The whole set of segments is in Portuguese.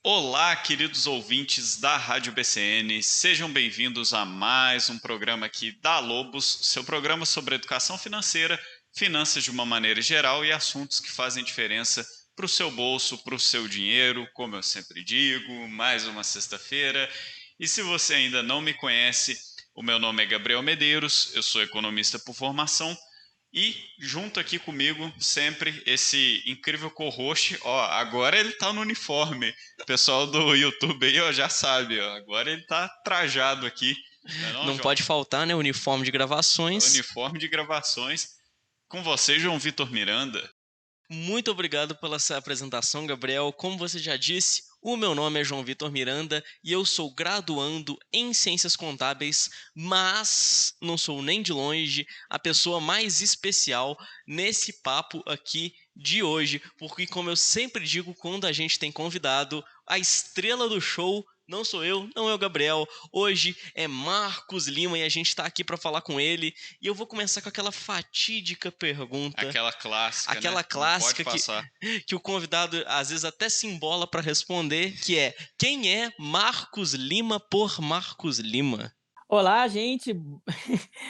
Olá, queridos ouvintes da Rádio BCN, sejam bem-vindos a mais um programa aqui da Lobos, seu programa sobre educação financeira, finanças de uma maneira geral e assuntos que fazem diferença para o seu bolso, para o seu dinheiro, como eu sempre digo, mais uma sexta-feira. E se você ainda não me conhece, o meu nome é Gabriel Medeiros, eu sou economista por formação. E junto aqui comigo, sempre, esse incrível co-host, ó, agora ele tá no uniforme. O pessoal do YouTube aí, ó, já sabe, ó, agora ele tá trajado aqui. Não, Não João? pode faltar, né? Uniforme de gravações. Uniforme de gravações. Com você, João Vitor Miranda. Muito obrigado pela sua apresentação, Gabriel. Como você já disse, o meu nome é João Vitor Miranda e eu sou graduando em Ciências Contábeis, mas não sou nem de longe a pessoa mais especial nesse papo aqui de hoje, porque como eu sempre digo quando a gente tem convidado, a estrela do show não sou eu, não é o Gabriel. Hoje é Marcos Lima e a gente está aqui para falar com ele. E eu vou começar com aquela fatídica pergunta. Aquela clássica, Aquela né? clássica Não pode passar. que o convidado às vezes até se embola para responder, que é: quem é Marcos Lima por Marcos Lima? Olá, gente.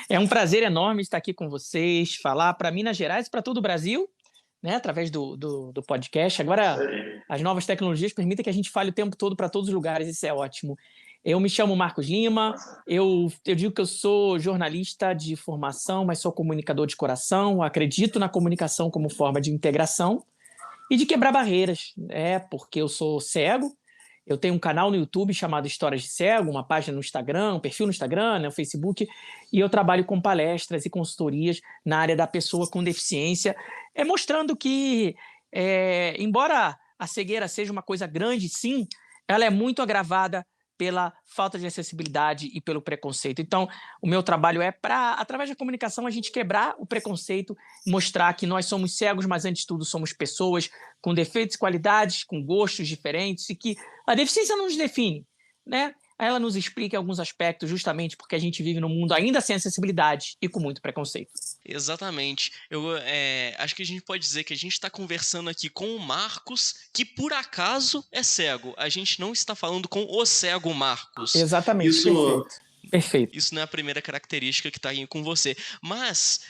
É um prazer enorme estar aqui com vocês, falar para Minas Gerais e para todo o Brasil, né, através do podcast. Agora, as novas tecnologias permitem que a gente fale o tempo todo para todos os lugares, isso é ótimo. Eu me chamo Marcos Lima, eu digo que eu sou jornalista de formação, mas sou comunicador de coração, acredito na comunicação como forma de integração e de quebrar barreiras, porque eu sou cego. Eu tenho um canal no YouTube chamado Histórias de Cego, uma página no Instagram, um perfil no Instagram, no Facebook, e eu trabalho com palestras e consultorias na área da pessoa com deficiência, mostrando que, embora a cegueira seja uma coisa grande, sim, ela é muito agravada pela falta de acessibilidade e pelo preconceito. Então, o meu trabalho é para, através da comunicação, a gente quebrar o preconceito, mostrar que nós somos cegos, mas antes de tudo somos pessoas com defeitos e qualidades, com gostos diferentes, e que a deficiência não nos define, né? Ela nos explica alguns aspectos justamente porque a gente vive num mundo ainda sem acessibilidade e com muito preconceito. Exatamente. Eu acho que a gente pode dizer que a gente está conversando aqui com o Marcos, que por acaso é cego. A gente não está falando com o cego Marcos. Exatamente, perfeito. Perfeito. Isso não é a primeira característica que está aí com você. Mas,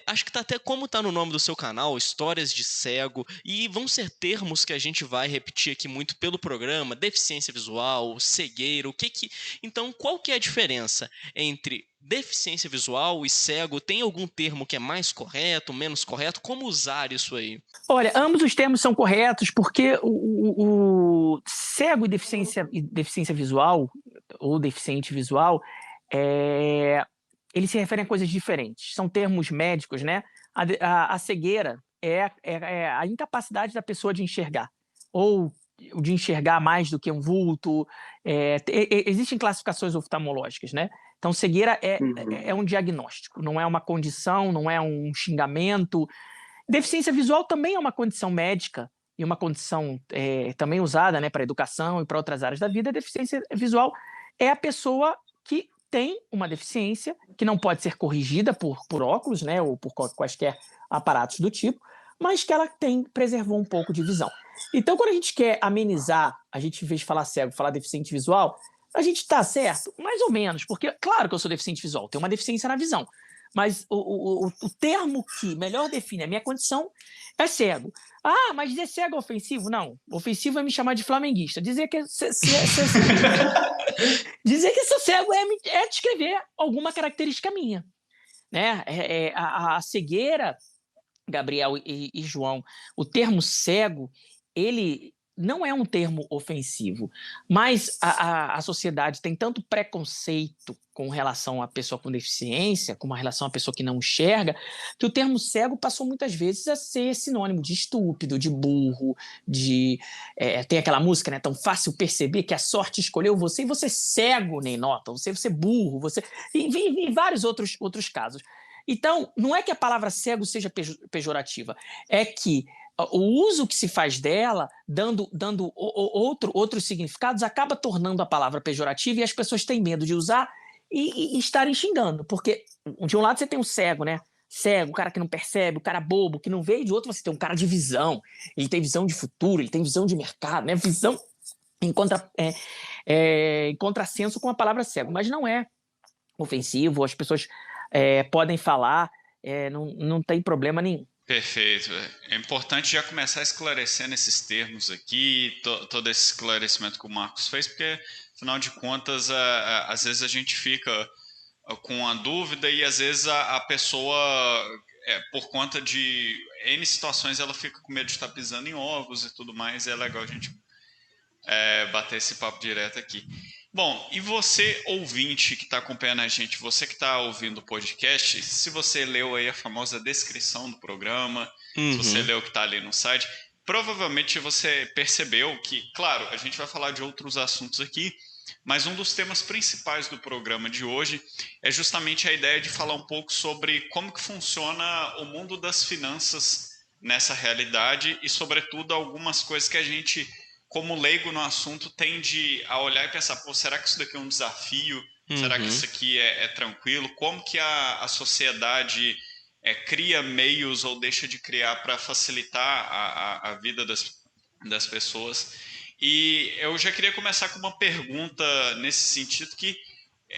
acho que tá até como está no nome do seu canal, Histórias de Cego, e vão ser termos que a gente vai repetir aqui muito pelo programa, deficiência visual, cegueira, Então, qual que é a diferença entre deficiência visual e cego? Tem algum termo que é mais correto, menos correto? Como usar isso aí? Olha, ambos os termos são corretos porque o cego e deficiência visual, ou deficiente visual, eles se referem a coisas diferentes. São termos médicos, né? A cegueira é a incapacidade da pessoa de enxergar, ou de enxergar mais do que um vulto. Existem classificações oftalmológicas, né? Então, cegueira é um diagnóstico, não é uma condição, não é um xingamento. Deficiência visual também é uma condição médica e uma condição também usada, né, para educação e para outras áreas da vida. A deficiência visual é a pessoa que tem uma deficiência que não pode ser corrigida por óculos, né, ou por quaisquer aparatos do tipo, mas que ela preservou um pouco de visão. Então, quando a gente quer amenizar, a gente, em vez de falar cego, falar deficiente visual, a gente está certo? Mais ou menos, porque, claro que eu sou deficiente visual, tenho uma deficiência na visão, mas o termo que melhor define a minha condição é cego. Ah, mas dizer cego é ofensivo? Não. Ofensivo é me chamar de flamenguista. Dizer que dizer que sou cego é descrever alguma característica minha, né? A cegueira, Gabriel e João, o termo cego, ele não é um termo ofensivo, mas a sociedade tem tanto preconceito com relação à pessoa com deficiência, com relação à pessoa que não enxerga, que o termo cego passou muitas vezes a ser sinônimo de estúpido, de burro, tem aquela música, né, tão fácil perceber que a sorte escolheu você e você cego nem nota, você burro, e vários outros casos. Então, não é que a palavra cego seja pejorativa, é que o uso que se faz dela, dando outros significados, acaba tornando a palavra pejorativa e as pessoas têm medo de usar e estarem xingando. Porque, de um lado, você tem o cego, né? Cego, o cara que não percebe, o cara bobo, que não vê, e de outro você tem um cara de visão. Ele tem visão de futuro, ele tem visão de mercado, né? Visão em contrassenso com a palavra cego, mas não é ofensivo, as pessoas podem falar, não tem problema nenhum. Perfeito. É importante já começar esclarecendo esses termos aqui, todo esse esclarecimento que o Marcos fez, porque, afinal de contas, às vezes a gente fica com a dúvida e, às vezes, a pessoa, por conta de N situações, ela fica com medo de estar pisando em ovos e tudo mais, e é legal a gente bater esse papo direto aqui. Bom, e você, ouvinte que está acompanhando a gente, você que está ouvindo o podcast, se você leu aí a famosa descrição do programa, se você leu o que está ali no site, provavelmente você percebeu que, claro, a gente vai falar de outros assuntos aqui, mas um dos temas principais do programa de hoje é justamente a ideia de falar um pouco sobre como que funciona o mundo das finanças nessa realidade e, sobretudo, algumas coisas que a gente, como leigo no assunto, tende a olhar e pensar, pô, será que isso daqui é um desafio? Será que isso aqui é tranquilo? Como que a sociedade cria meios ou deixa de criar para facilitar a vida das pessoas? E eu já queria começar com uma pergunta nesse sentido que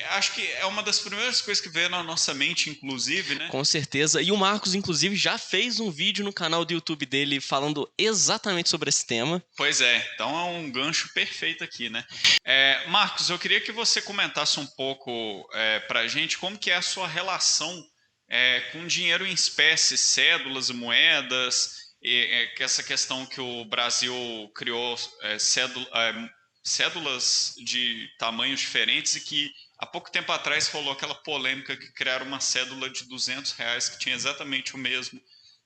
acho que é uma das primeiras coisas que veio na nossa mente, inclusive, né? Com certeza. E o Marcos, inclusive, já fez um vídeo no canal do YouTube dele falando exatamente sobre esse tema. Pois é, então é um gancho perfeito aqui, né? Marcos, eu queria que você comentasse um pouco para a gente como que é a sua relação com dinheiro em espécie, cédulas e moedas, que essa questão que o Brasil criou cédulas de tamanhos diferentes e que há pouco tempo atrás rolou aquela polêmica que criaram uma cédula de R$200 que tinha exatamente o mesmo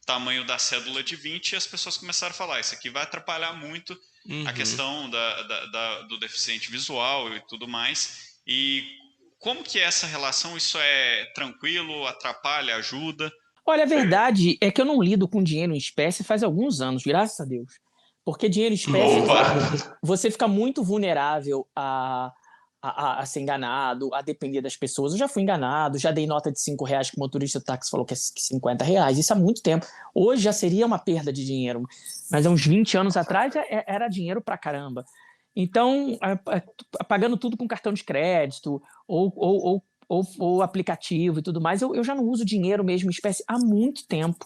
tamanho da cédula de 20 e as pessoas começaram a falar, isso aqui vai atrapalhar muito a questão do deficiente visual e tudo mais. E como que é essa relação? Isso é tranquilo, atrapalha, ajuda? Olha, a verdade é que eu não lido com dinheiro em espécie faz alguns anos, graças a Deus. Porque dinheiro em espécie, você fica muito vulnerável a ser enganado, a depender das pessoas. Eu já fui enganado, já dei nota de R$5 que o motorista do táxi falou que é R$50. Isso há muito tempo. Hoje já seria uma perda de dinheiro, mas há uns 20 anos atrás era dinheiro pra caramba. Então, pagando tudo com cartão de crédito ou aplicativo e tudo mais, eu já não uso dinheiro mesmo em espécie há muito tempo,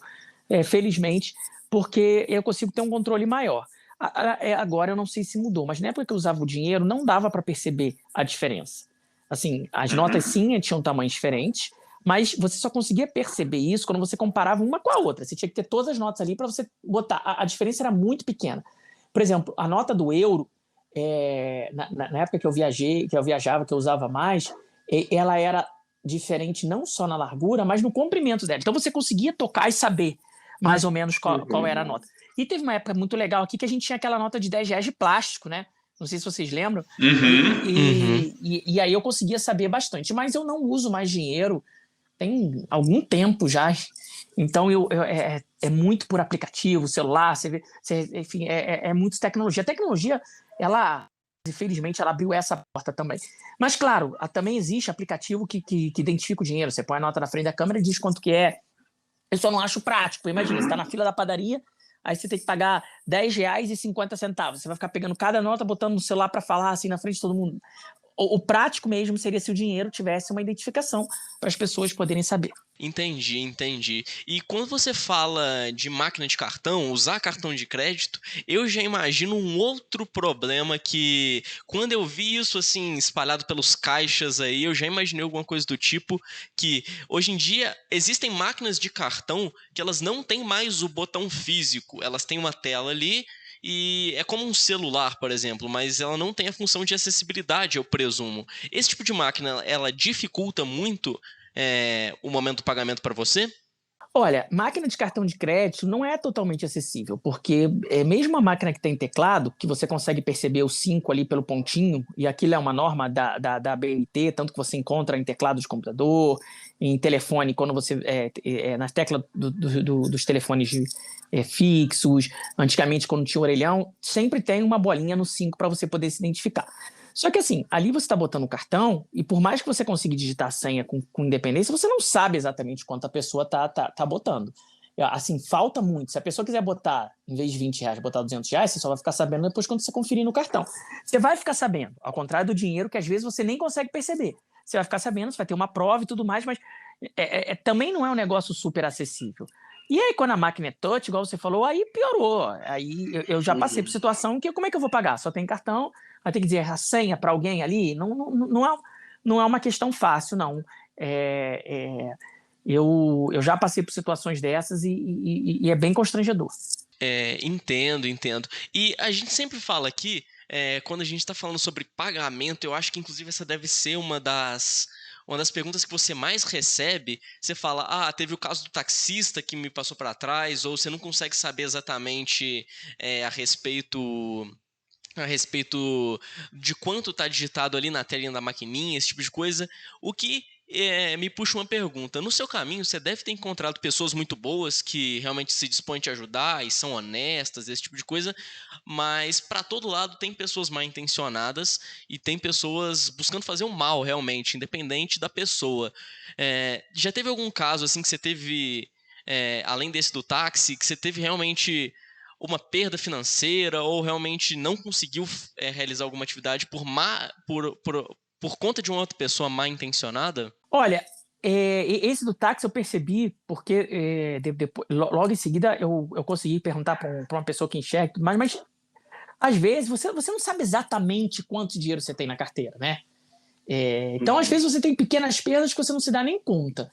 felizmente, porque eu consigo ter um controle maior. Agora eu não sei se mudou, mas na época que eu usava o dinheiro não dava para perceber a diferença. Assim, as notas sim tinham tamanhos diferentes, mas você só conseguia perceber isso quando você comparava uma com a outra. Você tinha que ter todas as notas ali para você botar. A diferença era muito pequena. Por exemplo, a nota do euro, na época que eu viajava, que eu usava mais, ela era diferente não só na largura, mas no comprimento dela. Então você conseguia tocar e saber mais ou menos qual era a nota. E teve uma época muito legal aqui que a gente tinha aquela nota de R$10 de plástico, né? Não sei se vocês lembram. E aí eu conseguia saber bastante. Mas eu não uso mais dinheiro tem algum tempo já. Então é muito por aplicativo, celular, enfim, é muito tecnologia. A tecnologia, infelizmente, ela abriu essa porta também. Mas, claro, também existe aplicativo que identifica o dinheiro. Você põe a nota na frente da câmera e diz quanto que é. Eu só não acho prático. Imagina, você está na fila da padaria, aí você tem que pagar R$10,50. Você vai ficar pegando cada nota, botando no celular para falar assim na frente de todo mundo. O prático mesmo seria se o dinheiro tivesse uma identificação para as pessoas poderem saber. Entendi. E quando você fala de máquina de cartão, usar cartão de crédito, eu já imagino um outro problema que, quando eu vi isso assim espalhado pelos caixas aí, eu já imaginei alguma coisa do tipo que, hoje em dia, existem máquinas de cartão que elas não têm mais o botão físico, elas têm uma tela ali, e é como um celular, por exemplo, mas ela não tem a função de acessibilidade, eu presumo. Esse tipo de máquina, ela dificulta muito o momento do pagamento para você? Olha, máquina de cartão de crédito não é totalmente acessível, porque mesmo a máquina que tem teclado, que você consegue perceber o 5 ali pelo pontinho, e aquilo é uma norma da ABNT, tanto que você encontra em teclado de computador, em telefone, quando você nas teclas dos telefones fixos, antigamente quando tinha orelhão, sempre tem uma bolinha no 5 para você poder se identificar. Só que assim, ali você está botando o cartão e por mais que você consiga digitar a senha com independência, você não sabe exatamente quanto a pessoa tá botando. Assim, falta muito. Se a pessoa quiser botar, em vez de R$ 20, botar R$ 200, você só vai ficar sabendo depois quando você conferir no cartão. Você vai ficar sabendo, ao contrário do dinheiro, que às vezes você nem consegue perceber. Você vai ficar sabendo, você vai ter uma prova e tudo mais, mas também não é um negócio super acessível. E aí, quando a máquina é touch, igual você falou, aí piorou. Aí eu já passei por situação que como é que eu vou pagar? Só tem cartão, vai ter que dizer a senha para alguém ali? Não é uma questão fácil, não. Eu já passei por situações dessas e é bem constrangedor. Entendo. E a gente sempre fala aqui, quando a gente está falando sobre pagamento, eu acho que inclusive essa deve ser uma das perguntas que você mais recebe. Você fala, teve o caso do taxista que me passou para trás, ou você não consegue saber exatamente a respeito de quanto está digitado ali na telinha da maquininha, esse tipo de coisa. O que me puxa uma pergunta. No seu caminho, você deve ter encontrado pessoas muito boas que realmente se dispõem a te ajudar e são honestas, esse tipo de coisa, mas para todo lado tem pessoas mal intencionadas e tem pessoas buscando fazer o mal realmente, independente da pessoa. Já teve algum caso assim que você teve, além desse do táxi, que você teve realmente uma perda financeira ou realmente não conseguiu realizar alguma atividade por conta de uma outra pessoa mal intencionada? Olha, esse do táxi eu percebi porque logo em seguida eu consegui perguntar para uma pessoa que enxerga, mas às vezes você não sabe exatamente quanto dinheiro você tem na carteira, né? Então, às vezes você tem pequenas perdas que você não se dá nem conta.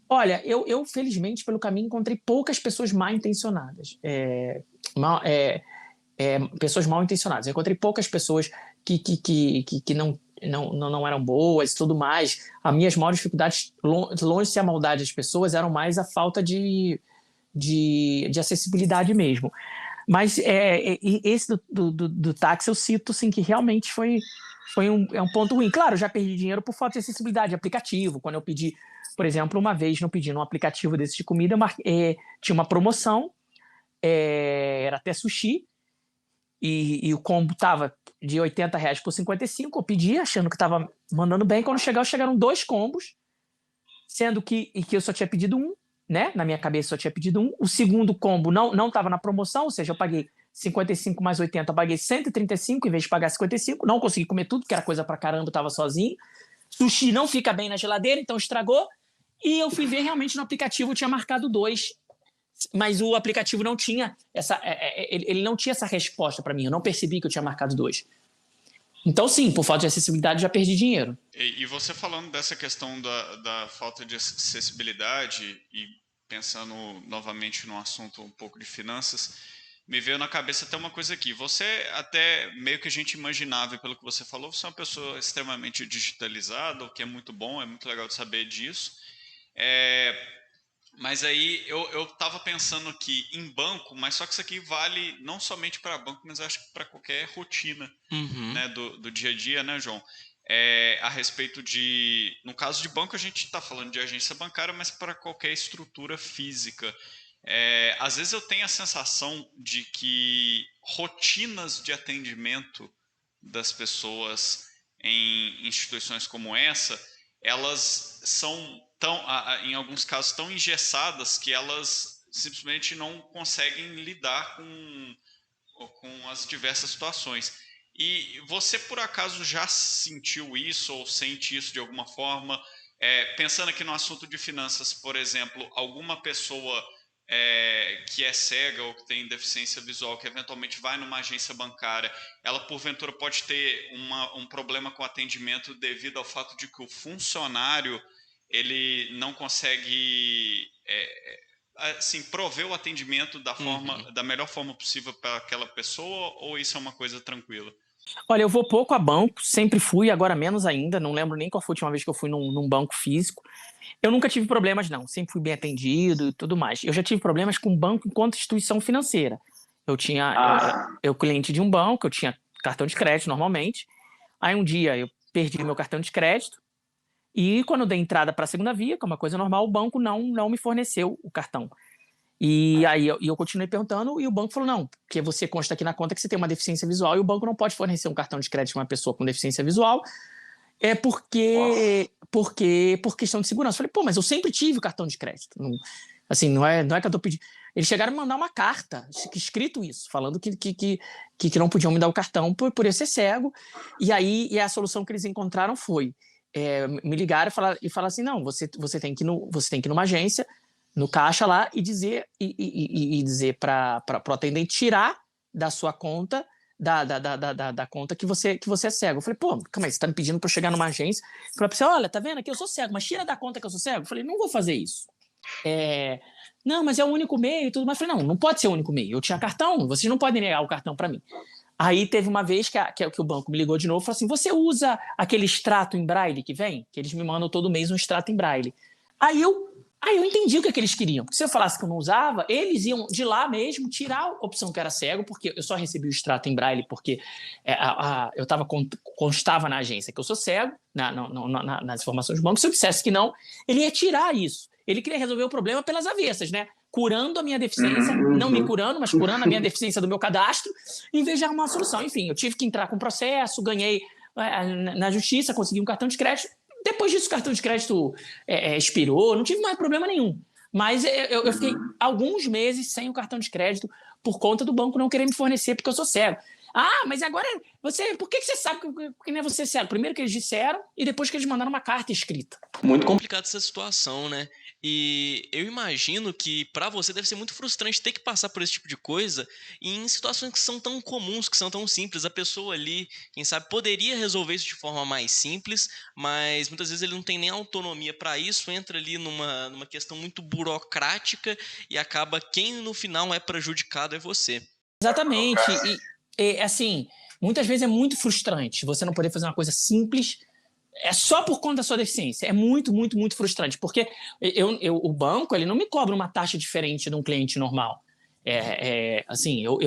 Olha, eu felizmente, pelo caminho, encontrei poucas pessoas mal intencionadas. Pessoas mal intencionadas. Eu encontrei poucas pessoas que não eram boas e tudo mais. As minhas maiores dificuldades, longe de ser a maldade das pessoas, eram mais a falta de acessibilidade mesmo. Mas esse do táxi eu cito assim, que realmente foi um ponto ruim. Claro, eu já perdi dinheiro por falta de acessibilidade de aplicativo. Quando eu pedi, por exemplo, uma vez não pedi num aplicativo desse de comida, tinha uma promoção, era até sushi, e o combo estava de R$ 80 por 55. Eu pedi achando que estava mandando bem. Quando chegaram 2 combos, sendo que eu só tinha pedido um, né? Na minha cabeça só tinha pedido um. O segundo combo não estava na promoção, ou seja, eu paguei 55 mais 80, eu paguei 135 em vez de pagar 55. Não consegui comer tudo, porque era coisa pra caramba, eu estava sozinho. Sushi não fica bem na geladeira, então estragou. E eu fui ver realmente no aplicativo, eu tinha marcado 2. Mas o aplicativo não tinha ele não tinha essa resposta para mim. Eu não percebi que eu tinha marcado 2. Então, sim, por falta de acessibilidade, já perdi dinheiro. E você falando dessa questão da falta de acessibilidade e pensando novamente no assunto um pouco de finanças, me veio na cabeça até uma coisa aqui. Você até meio que a gente imaginava, pelo que você falou, você é uma pessoa extremamente digitalizada, o que é muito bom, é muito legal de saber disso. Mas aí eu estava pensando aqui em banco, mas só que isso aqui vale não somente para banco, mas acho que para qualquer rotina, né, do dia a dia, né, João? A respeito de... No caso de banco, a gente está falando de agência bancária, mas para qualquer estrutura física. Às vezes eu tenho a sensação de que rotinas de atendimento das pessoas em instituições como essa, elas são em alguns casos, tão engessadas que elas simplesmente não conseguem lidar com as diversas situações. E você, por acaso, já sentiu isso ou sente isso de alguma forma? Pensando aqui no assunto de finanças, por exemplo, alguma pessoa que é cega ou que tem deficiência visual, que eventualmente vai numa agência bancária, ela porventura pode ter um problema com o atendimento devido ao fato de que o funcionário ele não consegue assim, prover o atendimento da melhor forma possível para aquela pessoa, ou isso é uma coisa tranquila? Olha, eu vou pouco a banco, sempre fui, agora menos ainda, não lembro nem qual foi a última vez que eu fui num banco físico. Eu nunca tive problemas, não, sempre fui bem atendido e tudo mais. Eu já tive problemas com banco enquanto instituição financeira. Eu cliente de um banco, eu tinha cartão de crédito normalmente, aí um dia eu perdi meu cartão de crédito, e quando eu dei entrada para a segunda via, que é uma coisa normal, o banco não me forneceu o cartão. E aí eu continuei perguntando e o banco falou, não, porque você consta aqui na conta que você tem uma deficiência visual e o banco não pode fornecer um cartão de crédito para uma pessoa com deficiência visual, por questão de segurança. Eu falei, mas eu sempre tive o cartão de crédito. Assim, não é que eu estou pedindo. Eles chegaram a me mandar uma carta, escrito isso, falando que não podiam me dar o cartão por eu ser cego. E aí a solução que eles encontraram foi me ligaram e falaram assim: não, você tem que ir numa agência, no caixa lá, e dizer para o atendente tirar da sua conta, da conta que você é cego. Eu falei: pô, calma aí, você está me pedindo para eu chegar numa agência e falar para você: olha, tá vendo aqui, eu sou cego, mas tira da conta que eu sou cego? Eu falei: não vou fazer isso. Não, mas é o único meio e tudo mais. Eu falei: não pode ser o único meio. Eu tinha cartão, vocês não podem negar o cartão para mim. Aí teve uma vez que o banco me ligou de novo e falou assim: você usa aquele extrato em braille que vem? Que eles me mandam todo mês um extrato em braille. Aí eu entendi o que eles queriam. Porque se eu falasse que eu não usava, eles iam de lá mesmo tirar a opção que era cego, porque eu só recebi o extrato em braille porque constava na agência que eu sou cego, nas informações do banco. Se eu dissesse que não, ele ia tirar isso. Ele queria resolver o problema pelas avessas, né? Curando a minha deficiência, não me curando, mas curando a minha deficiência do meu cadastro, em vez de arrumar uma solução. Enfim, eu tive que entrar com o processo, ganhei na justiça, consegui um cartão de crédito. Depois disso, o cartão de crédito expirou, não tive mais problema nenhum. Mas eu fiquei alguns meses sem o cartão de crédito por conta do banco não querer me fornecer porque eu sou cego. Ah, mas agora por que você sabe que não é você cego? Primeiro que eles disseram e depois que eles mandaram uma carta escrita. Muito complicada essa situação, né? E eu imagino que para você deve ser muito frustrante ter que passar por esse tipo de coisa em situações que são tão comuns, que são tão simples. A pessoa ali, quem sabe, poderia resolver isso de forma mais simples, mas muitas vezes ele não tem nem autonomia para isso, entra ali numa questão muito burocrática e acaba quem no final é prejudicado é você. Exatamente. E assim, muitas vezes é muito frustrante você não poder fazer uma coisa simples só por conta da sua deficiência. É muito, muito, muito frustrante, porque o banco ele não me cobra uma taxa diferente de um cliente normal. Assim, eu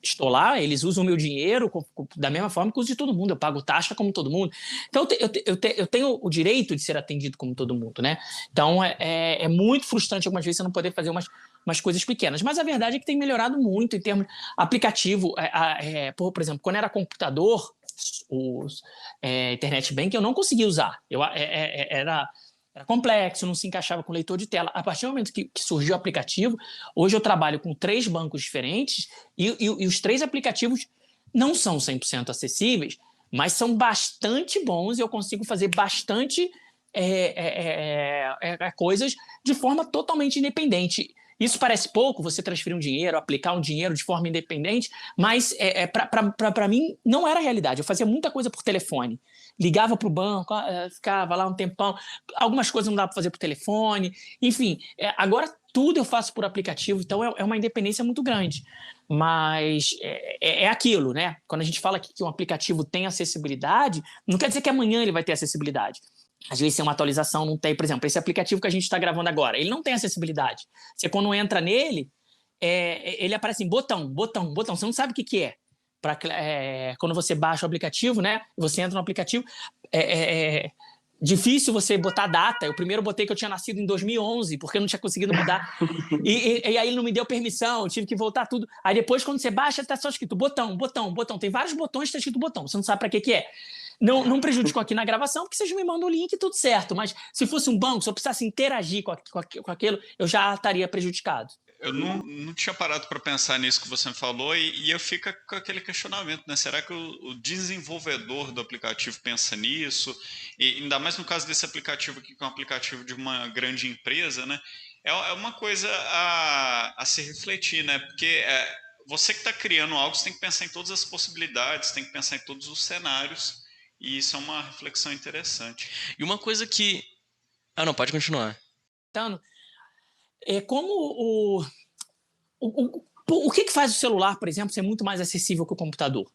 estou lá, eles usam o meu dinheiro da mesma forma que uso de todo mundo, eu pago taxa como todo mundo. Então, eu tenho o direito de ser atendido como todo mundo, né? Então, é muito frustrante algumas vezes você não poder fazer umas coisas pequenas. Mas a verdade é que tem melhorado muito em termos aplicativo. Por exemplo, quando era computador, Internet Banking, eu não conseguia usar. Era complexo, não se encaixava com leitor de tela. A partir do momento que surgiu o aplicativo, hoje eu trabalho com 3 bancos diferentes e os 3 aplicativos não são 100% acessíveis, mas são bastante bons e eu consigo fazer bastante coisas de forma totalmente independente. Isso parece pouco, você transferir um dinheiro, aplicar um dinheiro de forma independente, mas para mim não era realidade. Eu fazia muita coisa por telefone. Ligava para o banco, ficava lá um tempão. Algumas coisas não dava para fazer por telefone. Enfim, agora tudo eu faço por aplicativo, então é uma independência muito grande. Mas é aquilo, né? Quando a gente fala que um aplicativo tem acessibilidade, não quer dizer que amanhã ele vai ter acessibilidade. Às vezes tem uma atualização, não tem. Por exemplo, esse aplicativo que a gente está gravando agora, ele não tem acessibilidade. Você, quando entra nele, ele aparece em botão. Você não sabe o que é. Quando você baixa o aplicativo, né? Você entra no aplicativo, difícil você botar data. Eu primeiro botei que eu tinha nascido em 2011, porque eu não tinha conseguido mudar. E aí ele não me deu permissão, eu tive que voltar tudo. Aí depois, quando você baixa, está só escrito botão. Tem vários botões, está escrito botão. Você não sabe para que é. Não prejudicou aqui na gravação, porque vocês me mandam o link e tudo certo. Mas se fosse um banco, se eu precisasse interagir com aquilo, eu já estaria prejudicado. Eu não tinha parado para pensar nisso que você me falou e eu fico com aquele questionamento, né? Será que o desenvolvedor do aplicativo pensa nisso? E ainda mais no caso desse aplicativo aqui, que é um aplicativo de uma grande empresa, né? É uma coisa a se refletir, né? Porque você que está criando algo, você tem que pensar em todas as possibilidades, tem que pensar em todos os cenários. E isso é uma reflexão interessante. E uma coisa que... não, pode continuar. Então, como o que faz o celular, por exemplo, ser muito mais acessível que o computador?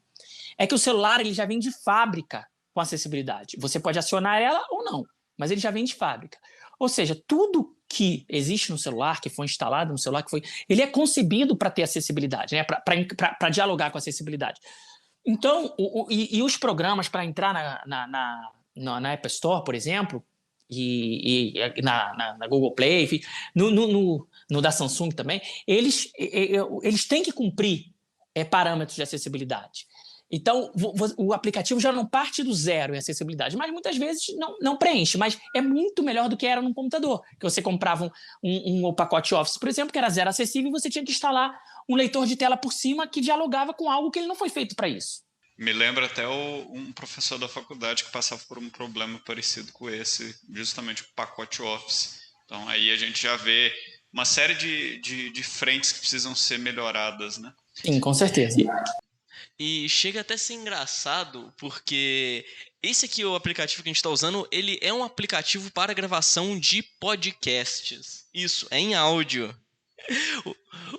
É que o celular ele já vem de fábrica com acessibilidade. Você pode acionar ela ou não, mas ele já vem de fábrica. Ou seja, tudo que existe no celular, que foi instalado no celular, ele é concebido para ter acessibilidade, né? Para dialogar com a acessibilidade. Então, e os programas para entrar na App Store, por exemplo, e na Google Play, enfim, no da Samsung também, eles têm que cumprir parâmetros de acessibilidade. Então, o aplicativo já não parte do zero em acessibilidade, mas muitas vezes não preenche. Mas é muito melhor do que era num computador, que você comprava um pacote Office, por exemplo, que era zero acessível, e você tinha que instalar um leitor de tela por cima que dialogava com algo que ele não foi feito para isso. Me lembra até um professor da faculdade que passava por um problema parecido com esse, justamente o pacote Office. Então, aí a gente já vê uma série de frentes que precisam ser melhoradas, né? Sim, com certeza. E chega até a ser engraçado, porque esse aqui, o aplicativo que a gente está usando, ele é um aplicativo para gravação de podcasts. Isso, é em áudio.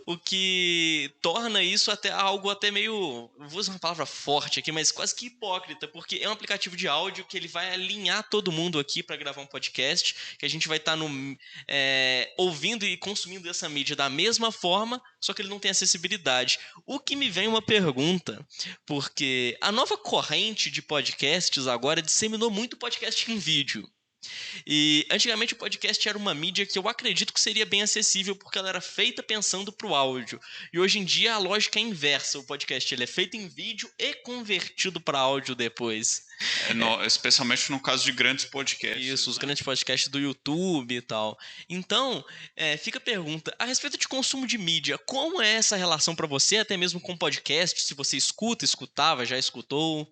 O que torna isso até algo até meio, vou usar uma palavra forte aqui, mas quase que hipócrita, porque é um aplicativo de áudio que ele vai alinhar todo mundo aqui para gravar um podcast, que a gente vai estar ouvindo e consumindo essa mídia da mesma forma, só que ele não tem acessibilidade. O que me vem uma pergunta, porque a nova corrente de podcasts agora disseminou muito podcast em vídeo. E antigamente o podcast era uma mídia que eu acredito que seria bem acessível porque ela era feita pensando para o áudio. E hoje em dia a lógica é inversa. O podcast ele é feito em vídeo e convertido para áudio depois. Especialmente no caso de grandes podcasts. Isso, os grandes podcasts do YouTube e tal. Então, fica a pergunta, a respeito de consumo de mídia, como é essa relação para você, até mesmo com podcast? Se você escutava, já escutou?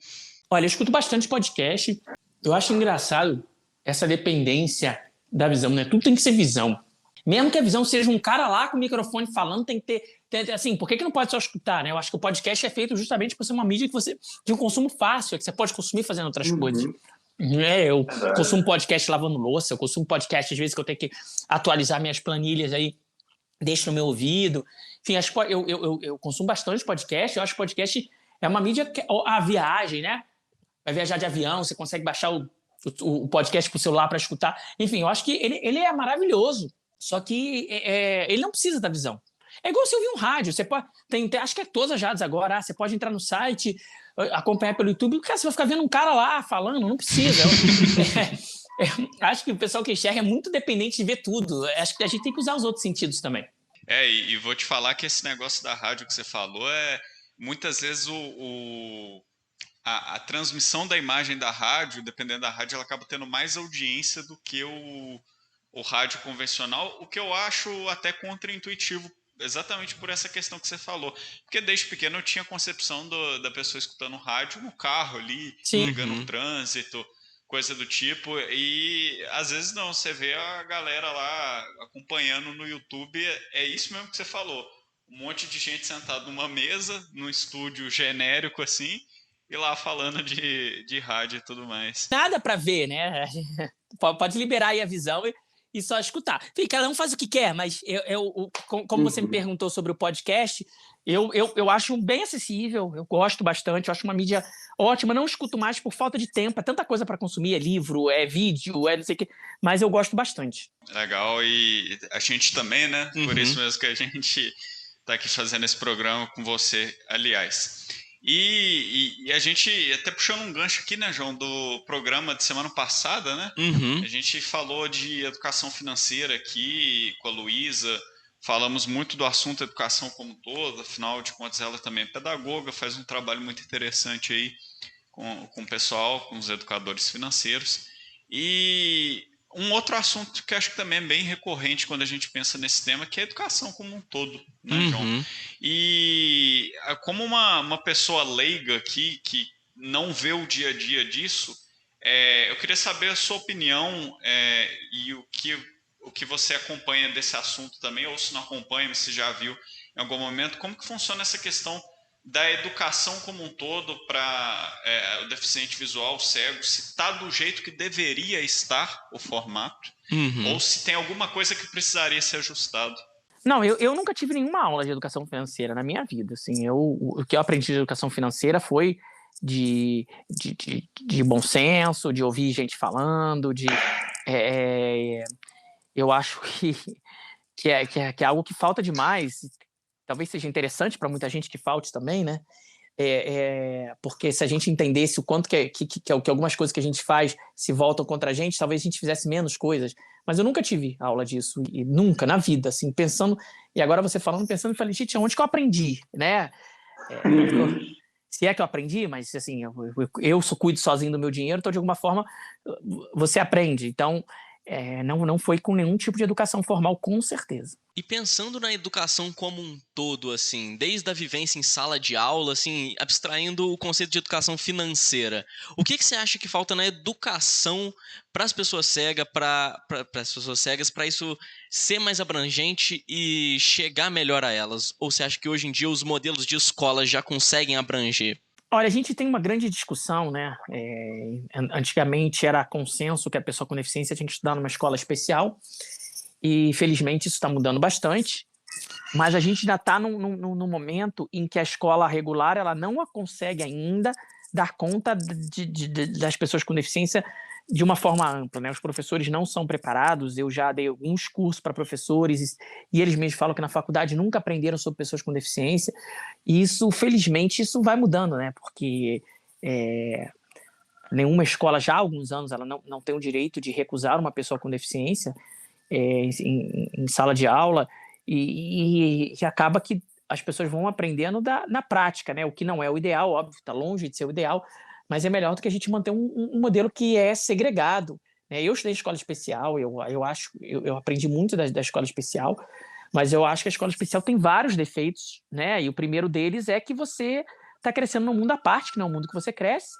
Olha, eu escuto bastante podcast. Eu acho engraçado essa dependência da visão, né? Tudo tem que ser visão. Mesmo que a visão seja um cara lá com o microfone falando, tem que ter assim, por que não pode só escutar, né? Eu acho que o podcast é feito justamente por ser uma mídia de um consumo fácil, que você pode consumir fazendo outras coisas. Eu consumo podcast lavando louça, eu consumo podcast às vezes que eu tenho que atualizar minhas planilhas aí, deixo no meu ouvido. Enfim, eu consumo bastante podcast, eu acho que podcast é uma mídia, a viagem, né? Vai viajar de avião, você consegue baixar o podcast pro celular para escutar. Enfim, eu acho que ele é maravilhoso. Só que ele não precisa da visão. É igual você ouvir um rádio. Você pode, acho que é todas as rádios agora. Você pode entrar no site, acompanhar pelo YouTube. Cara, você vai ficar vendo um cara lá falando. Não precisa. Acho que o pessoal que enxerga é muito dependente de ver tudo. Acho que a gente tem que usar os outros sentidos também. E vou te falar que esse negócio da rádio que você falou muitas vezes a transmissão da imagem da rádio, dependendo da rádio, ela acaba tendo mais audiência do que o rádio convencional, o que eu acho até contraintuitivo, exatamente por essa questão que você falou. Porque desde pequeno eu tinha a concepção da pessoa escutando rádio no carro ali, pegando um trânsito, coisa do tipo, e às vezes não, você vê a galera lá acompanhando no YouTube, é isso mesmo que você falou, um monte de gente sentada numa mesa, num estúdio genérico assim, e lá falando de rádio e tudo mais. Nada para ver, né? Pode liberar aí a visão e só escutar. Enfim, cada um faz o que quer, mas como você me perguntou sobre o podcast, eu acho bem acessível, eu gosto bastante, eu acho uma mídia ótima, não escuto mais por falta de tempo, é tanta coisa para consumir, é livro, é vídeo, é não sei o quê, mas eu gosto bastante. Legal, e a gente também, né? Por isso mesmo que a gente está aqui fazendo esse programa com você, aliás. E a gente, até puxando um gancho aqui, né, João, do programa de semana passada, né? A gente falou de educação financeira aqui com a Luísa, falamos muito do assunto educação como um todo, afinal de contas ela também é pedagoga, faz um trabalho muito interessante aí com o pessoal, com os educadores financeiros. E um outro assunto que acho que também é bem recorrente quando a gente pensa nesse tema, que é a educação como um todo, né, João? E como uma pessoa leiga aqui, que não vê o dia a dia disso, eu queria saber a sua opinião e o que você acompanha desse assunto também, ou se não acompanha, se já viu em algum momento, como que funciona essa questão da educação como um todo para o deficiente visual, o cego, se está do jeito que deveria estar o formato, ou se tem alguma coisa que precisaria ser ajustado. Não, eu nunca tive nenhuma aula de educação financeira na minha vida. Assim, o que eu aprendi de educação financeira foi de bom senso, de ouvir gente falando, eu acho que é algo que falta demais. Talvez seja interessante para muita gente que falte também, né? Porque se a gente entendesse o quanto que algumas coisas que a gente faz se voltam contra a gente, talvez a gente fizesse menos coisas. Mas eu nunca tive aula disso, e nunca, na vida, assim, pensando... E agora você falando, pensando, eu falei, gente, onde que eu aprendi, né? se é que eu aprendi, mas assim, eu cuido sozinho do meu dinheiro, então de alguma forma você aprende. Então, não foi com nenhum tipo de educação formal, com certeza. E pensando na educação como um todo, assim, desde a vivência em sala de aula, assim, abstraindo o conceito de educação financeira, o que você acha que falta na educação para as pessoas cegas, para isso ser mais abrangente e chegar melhor a elas? Ou você acha que hoje em dia os modelos de escola já conseguem abranger? Olha, a gente tem uma grande discussão, né? Antigamente era consenso que a pessoa com deficiência tinha que estudar numa escola especial, e felizmente isso está mudando bastante, mas a gente ainda está num momento em que a escola regular ela não consegue ainda dar conta das pessoas com deficiência de uma forma ampla, né? Os professores não são preparados, eu já dei alguns cursos para professores e eles mesmos falam que na faculdade nunca aprenderam sobre pessoas com deficiência, e isso, felizmente, isso vai mudando, né? Porque nenhuma escola já há alguns anos ela não tem o direito de recusar uma pessoa com deficiência em sala de aula, e acaba que as pessoas vão aprendendo na prática, né? O que não é o ideal, óbvio, está longe de ser o ideal, mas é melhor do que a gente manter um modelo que é segregado, né? Eu estudei escola especial, eu aprendi muito da escola especial, mas eu acho que a escola especial tem vários defeitos, né? E o primeiro deles é que você está crescendo num mundo à parte, que não é o mundo que você cresce.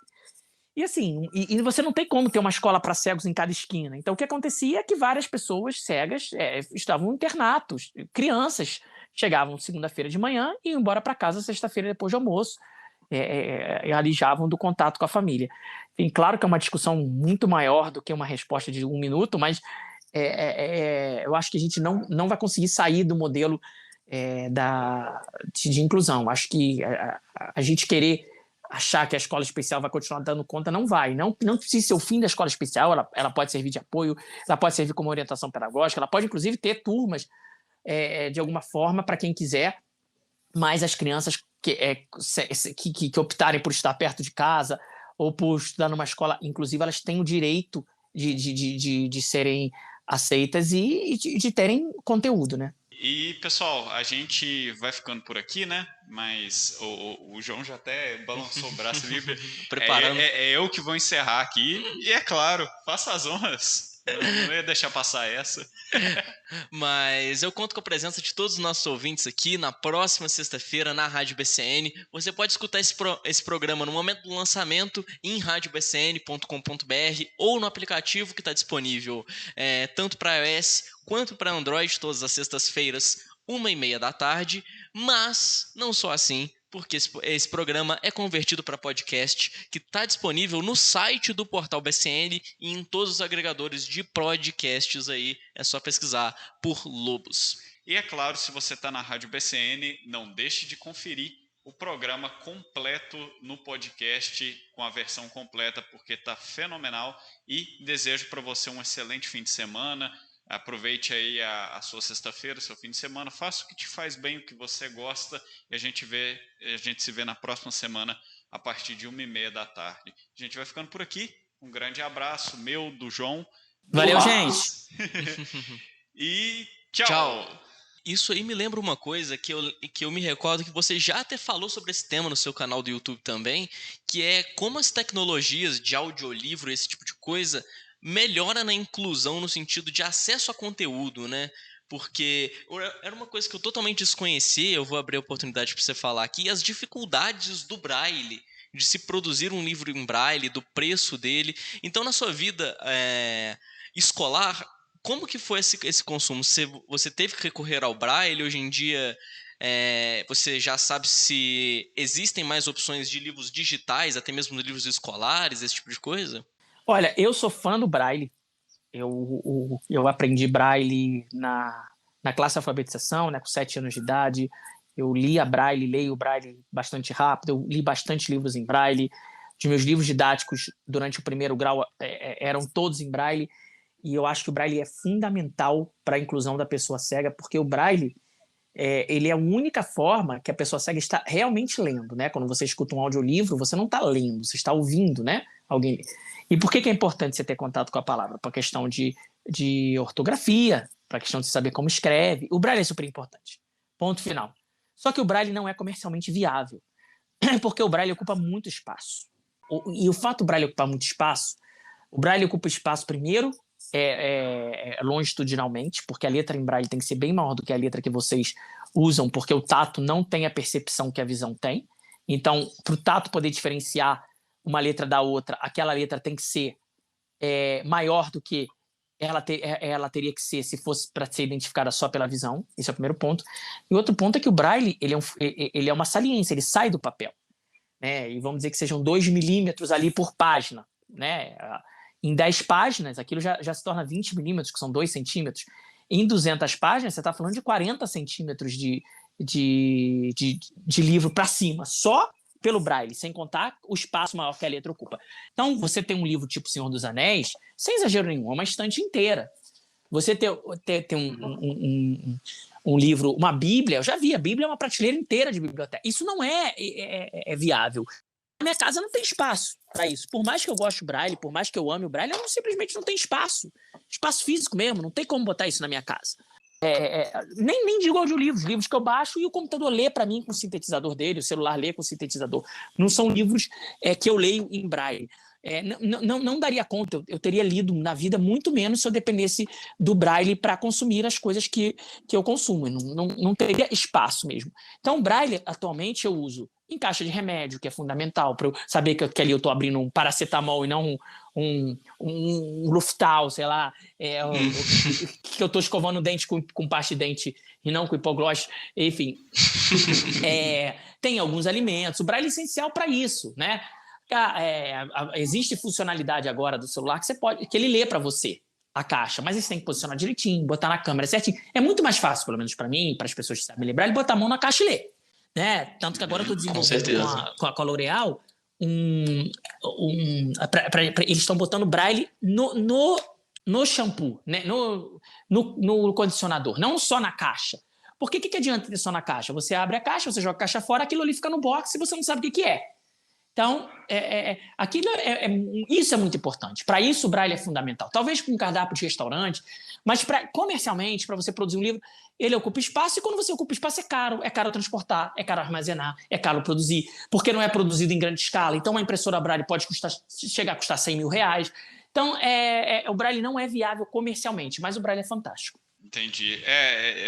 E assim, e você não tem como ter uma escola para cegos em cada esquina. Então, o que acontecia é que várias pessoas cegas estavam em internatos. Crianças chegavam segunda-feira de manhã e iam embora para casa sexta-feira depois de almoço, alijavam do contato com a família. Enfim, claro que é uma discussão muito maior do que uma resposta de 1 minuto, mas eu acho que a gente não vai conseguir sair do modelo de inclusão. Acho que a gente querer achar que a escola especial vai continuar dando conta, não vai. Não precisa ser o fim da escola especial, ela pode servir de apoio, ela pode servir como orientação pedagógica, ela pode, inclusive, ter turmas de alguma forma para quem quiser, mas as crianças que optarem por estar perto de casa ou por estudar numa escola inclusive, elas têm o direito de serem aceitas e de terem conteúdo, né? E, pessoal, a gente vai ficando por aqui, né? Mas o João já até balançou o braço ali. Preparando. É eu que vou encerrar aqui. E, é claro, faça as honras. Não ia deixar passar essa. Mas eu conto com a presença de todos os nossos ouvintes aqui na próxima sexta-feira na Rádio BCN. Você pode escutar esse programa no momento do lançamento em radiobcn.com.br ou no aplicativo que está disponível tanto para iOS quanto para Android todas as sextas-feiras, 13h30 da tarde. Mas não só assim, porque esse programa é convertido para podcast, que está disponível no site do Portal BCN e em todos os agregadores de podcasts aí. É só pesquisar por Lobos. E é claro, se você está na Rádio BCN, não deixe de conferir o programa completo no podcast, com a versão completa, porque está fenomenal. E desejo para você um excelente fim de semana. Aproveite aí a sua sexta-feira, seu fim de semana, faça o que te faz bem, o que você gosta, e a gente se vê na próxima semana a partir de 13h30 da tarde. A gente vai ficando por aqui. Um grande abraço, meu, do João. Valeu, gente! E tchau! Isso aí me lembra uma coisa que eu me recordo que você já até falou sobre esse tema no seu canal do YouTube também, que é como as tecnologias de audiolivro, esse tipo de coisa, melhora na inclusão no sentido de acesso a conteúdo, né? Porque era uma coisa que eu totalmente desconhecia, eu vou abrir a oportunidade para você falar aqui, as dificuldades do Braille, de se produzir um livro em Braille, do preço dele. Então, na sua vida escolar, como que foi esse consumo? Você teve que recorrer ao Braille? Hoje em dia, você já sabe se existem mais opções de livros digitais, até mesmo livros escolares, esse tipo de coisa? Olha, eu sou fã do Braille. Eu aprendi Braille na classe de alfabetização, né, com 7 anos de idade. Eu leio Braille bastante rápido, eu li bastante livros em Braille. Os meus livros didáticos durante o primeiro grau eram todos em Braille, e eu acho que o Braille é fundamental para a inclusão da pessoa cega, porque o Braille ele é a única forma que a pessoa cega está realmente lendo, né? Quando você escuta um audiolivro, você não está lendo, você está ouvindo, né? Alguém. E por que é importante você ter contato com a palavra? Para a questão de ortografia, para a questão de saber como escreve. O Braille é super importante. Ponto final. Só que o Braille não é comercialmente viável. porque o Braille ocupa muito espaço. E o fato do Braille ocupar muito espaço, o Braille ocupa espaço primeiro longitudinalmente, porque a letra em Braille tem que ser bem maior do que a letra que vocês usam, porque o tato não tem a percepção que a visão tem. Então, para o tato poder diferenciar uma letra da outra, aquela letra tem que ser maior do que ela teria que ser se fosse para ser identificada só pela visão. Esse é o primeiro ponto. E outro ponto é que o Braille ele é uma saliência, ele sai do papel. Né? E vamos dizer que sejam 2 milímetros ali por página. Né? Em 10 páginas, aquilo já se torna 20 milímetros, que são 2 centímetros. Em 200 páginas, você está falando de 40 centímetros de livro para cima, só pelo Braille, sem contar o espaço maior que a letra ocupa. Então, você tem um livro tipo Senhor dos Anéis, sem exagero nenhum, é uma estante inteira. Você ter um livro, uma Bíblia, eu já vi, a Bíblia é uma prateleira inteira de biblioteca. Isso não é viável. Na minha casa não tem espaço para isso. Por mais que eu goste do Braille, por mais que eu ame o Braille, eu simplesmente não tenho espaço. Espaço físico mesmo, não tem como botar isso na minha casa. Nem digo audiolivros, livros que eu baixo e o computador lê para mim com o sintetizador dele, o celular lê com o sintetizador. Não são livros que eu leio em Braille. Não daria conta, eu teria lido na vida muito menos se eu dependesse do Braille para consumir as coisas que eu consumo. Não teria espaço mesmo. Então, o Braille, atualmente, eu uso em caixa de remédio, que é fundamental para eu saber que ali eu estou abrindo um paracetamol e não um Luftal, sei lá, que eu estou escovando o dente com pasta de dente e não com hipoglós, enfim. Tem alguns alimentos. O Braille é essencial para isso, né? Existe funcionalidade agora do celular que ele lê para você a caixa, mas você tem que posicionar direitinho, botar na câmera certinho. É muito mais fácil, pelo menos para mim, para as pessoas que sabem lembrar, ele botar a mão na caixa e ler. Né? Tanto que agora eu estou desenvolvendo com a L'Oréal eles estão botando Braille no shampoo, né? no condicionador, não só na caixa. Porque o que adianta ter só na caixa? Você abre a caixa, você joga a caixa fora, aquilo ali fica no box e você não sabe o que é. Então, isso é muito importante. Para isso, o Braille é fundamental. Talvez com um cardápio de restaurante, mas comercialmente, para você produzir um livro, ele ocupa espaço, e quando você ocupa espaço é caro transportar, é caro armazenar, é caro produzir, porque não é produzido em grande escala. Então, uma impressora Braille pode chegar a custar R$100 mil. Então, o Braille não é viável comercialmente, mas o Braille é fantástico. Entendi.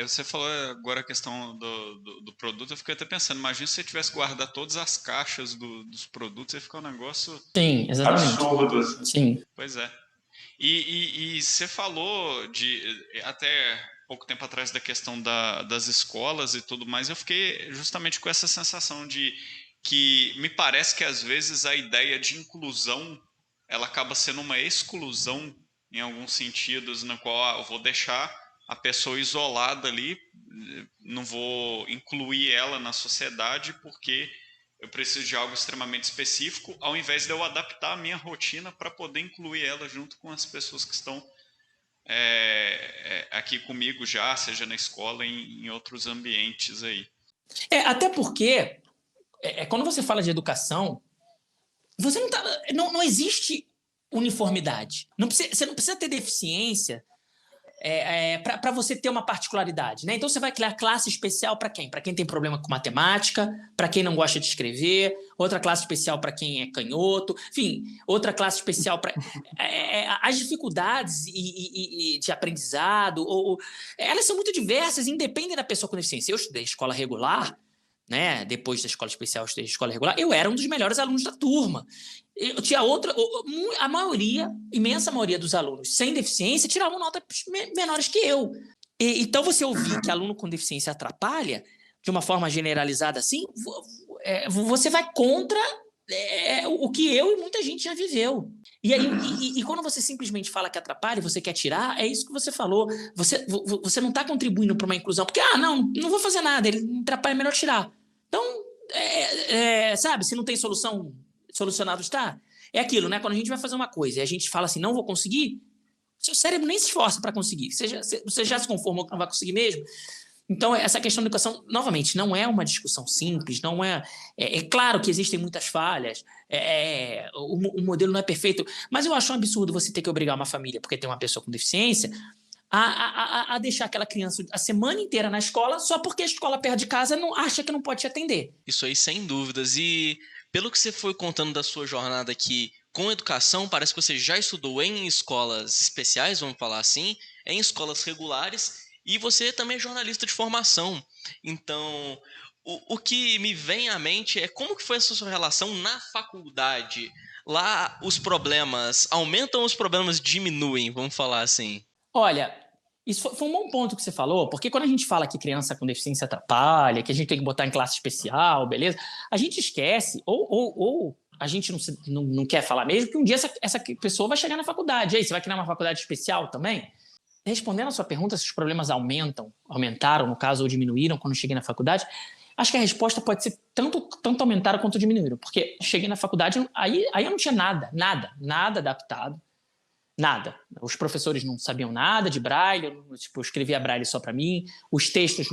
Você falou agora a questão do produto, eu fiquei até pensando, imagina se você tivesse guardado todas as caixas dos produtos, ia ficar um negócio... Sim, exatamente. Absurdo. Sim. Pois é. E você falou até pouco tempo atrás da questão das escolas e tudo mais, eu fiquei justamente com essa sensação de que me parece que às vezes a ideia de inclusão, ela acaba sendo uma exclusão em alguns sentidos, na qual eu vou deixar a pessoa isolada ali, não vou incluir ela na sociedade porque eu preciso de algo extremamente específico, ao invés de eu adaptar a minha rotina para poder incluir ela junto com as pessoas que estão aqui comigo já, seja na escola, em outros ambientes aí. Até porque, quando você fala de educação, você não existe uniformidade. Você não precisa ter deficiência para você ter uma particularidade, né? Então você vai criar classe especial para quem? Para quem tem problema com matemática, para quem não gosta de escrever, outra classe especial para quem é canhoto, enfim, outra classe especial para... as dificuldades de aprendizado, elas são muito diversas, independem da pessoa com deficiência. Eu estudei escola regular, né? Depois da escola especial, eu estudei escola regular, eu era um dos melhores alunos da turma. Eu tinha a imensa maioria dos alunos sem deficiência tiravam notas menores que eu. Então, você ouvir que aluno com deficiência atrapalha, de uma forma generalizada assim, você vai contra o que eu e muita gente já viveu. E aí, quando você simplesmente fala que atrapalha, você quer tirar, é isso que você falou. Você não está contribuindo para uma inclusão, porque, não vou fazer nada, ele atrapalha, é melhor tirar. Então, sabe, se não tem solução... solucionado está. É aquilo, né? Quando a gente vai fazer uma coisa e a gente fala assim, não vou conseguir, seu cérebro nem se esforça para conseguir. Você já se conformou que não vai conseguir mesmo? Então, essa questão da educação, novamente, não é uma discussão simples, não é... É claro que existem muitas falhas, o modelo não é perfeito, mas eu acho um absurdo você ter que obrigar uma família, porque tem uma pessoa com deficiência, a deixar aquela criança a semana inteira na escola só porque a escola perto de casa não acha que não pode te atender. Isso aí, sem dúvidas. E pelo que você foi contando da sua jornada aqui com educação, parece que você já estudou em escolas especiais, vamos falar assim, em escolas regulares, e você também é jornalista de formação. Então, o que me vem à mente é como que foi essa sua relação na faculdade? Lá os problemas aumentam, os problemas diminuem, vamos falar assim. Olha, isso foi um bom ponto que você falou, porque quando a gente fala que criança com deficiência atrapalha, que a gente tem que botar em classe especial, beleza? A gente esquece, ou a gente não quer falar mesmo, que um dia essa pessoa vai chegar na faculdade. E aí, você vai criar uma faculdade especial também? Respondendo a sua pergunta, se os problemas aumentaram, no caso, ou diminuíram quando cheguei na faculdade, acho que a resposta pode ser tanto aumentaram quanto diminuíram, porque cheguei na faculdade, aí eu não tinha nada adaptado. Nada. Os professores não sabiam nada de Braille, eu escrevia Braille só para mim, os textos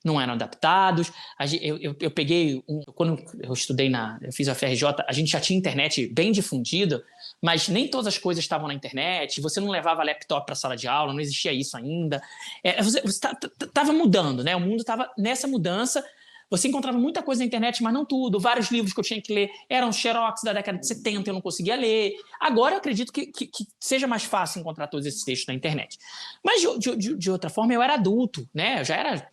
não eram adaptados. Eu peguei, quando eu estudei eu fiz a FRJ, a gente já tinha internet bem difundida, mas nem todas as coisas estavam na internet, você não levava laptop para a sala de aula, não existia isso ainda. Você estava mudando, né? O mundo estava nessa mudança. Você encontrava muita coisa na internet, mas não tudo. Vários livros que eu tinha que ler eram xerox da década de 70, eu não conseguia ler. Agora eu acredito que seja mais fácil encontrar todos esses textos na internet. Mas, de outra forma, eu era adulto, né? Eu já era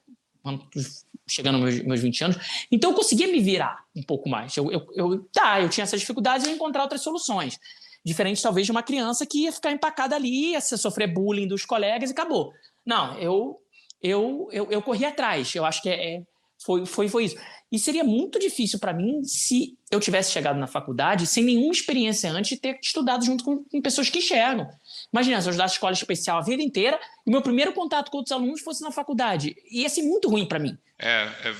chegando aos meus 20 anos. Então eu conseguia me virar um pouco mais. Eu tinha essas dificuldades e ia encontrar outras soluções. Diferente, talvez, de uma criança que ia ficar empacada ali, ia sofrer bullying dos colegas e acabou. Não, eu corri atrás. Eu acho que foi isso. E seria muito difícil para mim se eu tivesse chegado na faculdade sem nenhuma experiência antes de ter estudado junto com pessoas que enxergam. Imagina, se eu estudasse escola especial a vida inteira e meu primeiro contato com outros alunos fosse na faculdade. Ia ser muito ruim para mim.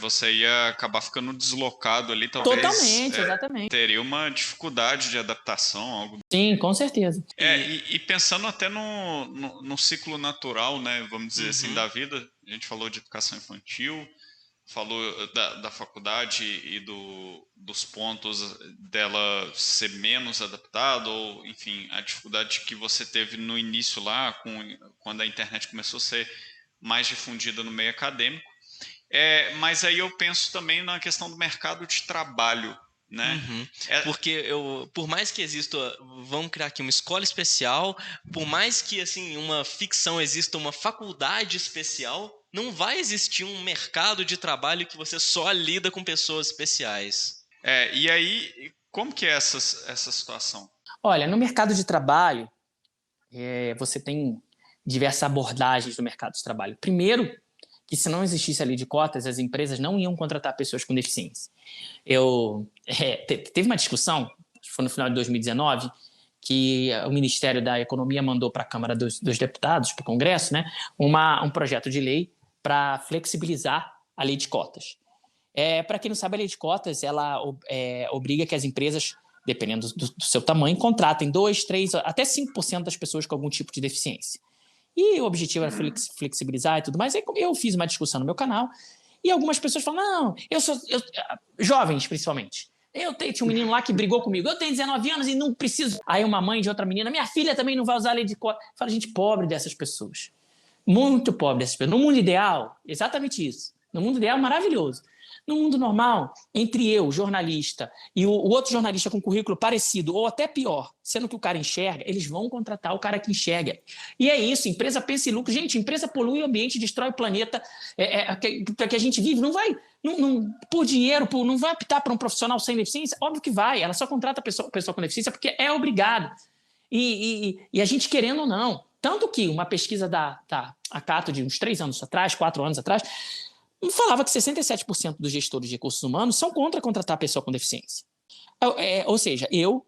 Você ia acabar ficando deslocado ali, talvez. Totalmente, exatamente. Teria uma dificuldade de adaptação, algo. Sim, com certeza. E pensando até no ciclo natural, né, vamos dizer assim, da vida, a gente falou de educação infantil, falou da faculdade e dos pontos dela ser menos adaptada, ou, enfim, a dificuldade que você teve no início lá, quando a internet começou a ser mais difundida no meio acadêmico. Mas aí eu penso também na questão do mercado de trabalho, né? Porque por mais que exista, vamos criar aqui uma escola especial, por mais que assim uma ficção exista uma faculdade especial, não vai existir um mercado de trabalho que você só lida com pessoas especiais. E aí, como que é essa situação? Olha, no mercado de trabalho, você tem diversas abordagens do mercado de trabalho. Primeiro, que se não existisse a lei de cotas, as empresas não iam contratar pessoas com deficiência. Teve uma discussão, foi no final de 2019, que o Ministério da Economia mandou para a Câmara dos Deputados, para o Congresso, né, um projeto de lei para flexibilizar a lei de cotas. Para quem não sabe, a lei de cotas ela obriga que as empresas, dependendo do seu tamanho, contratem 2%, 3%, até 5% das pessoas com algum tipo de deficiência. E o objetivo era flexibilizar e tudo mais. Eu fiz uma discussão no meu canal e algumas pessoas falam, não, jovens principalmente, tinha um menino lá que brigou comigo, eu tenho 19 anos e não preciso. Aí uma mãe de outra menina, minha filha também não vai usar a lei de cotas. Fala, gente, pobre dessas pessoas. Muito pobre dessas pessoas. No mundo ideal, exatamente isso. No mundo ideal, maravilhoso. No mundo normal, entre eu, jornalista, e o outro jornalista com currículo parecido, ou até pior, sendo que o cara enxerga, eles vão contratar o cara que enxerga. E é isso, empresa pensa em lucro. Gente, empresa polui o ambiente, destrói o planeta que a gente vive. Não vai, por dinheiro, não vai optar por um profissional sem deficiência? Óbvio que vai, ela só contrata a pessoa com deficiência porque é obrigado. E a gente querendo ou não. Tanto que uma pesquisa da Cato de uns 3 anos atrás, 4 anos atrás, falava que 67% dos gestores de recursos humanos são contra contratar a pessoa com deficiência. Ou seja, eu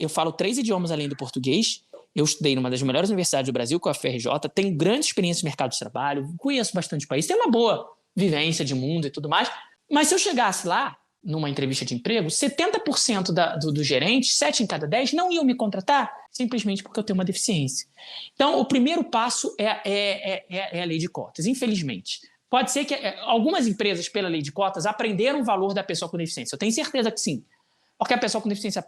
falo 3 idiomas além do português, eu estudei numa das melhores universidades do Brasil, com a FRJ, tenho grande experiência no mercado de trabalho, conheço bastante o país, tenho uma boa vivência de mundo e tudo mais, mas se eu chegasse lá, numa entrevista de emprego, 70% dos gerentes, 7 em cada 10, não iam me contratar simplesmente porque eu tenho uma deficiência. Então, o primeiro passo é a lei de cotas, infelizmente. Pode ser que algumas empresas, pela lei de cotas, aprenderam o valor da pessoa com deficiência. Eu tenho certeza que sim. Porque a pessoa com deficiência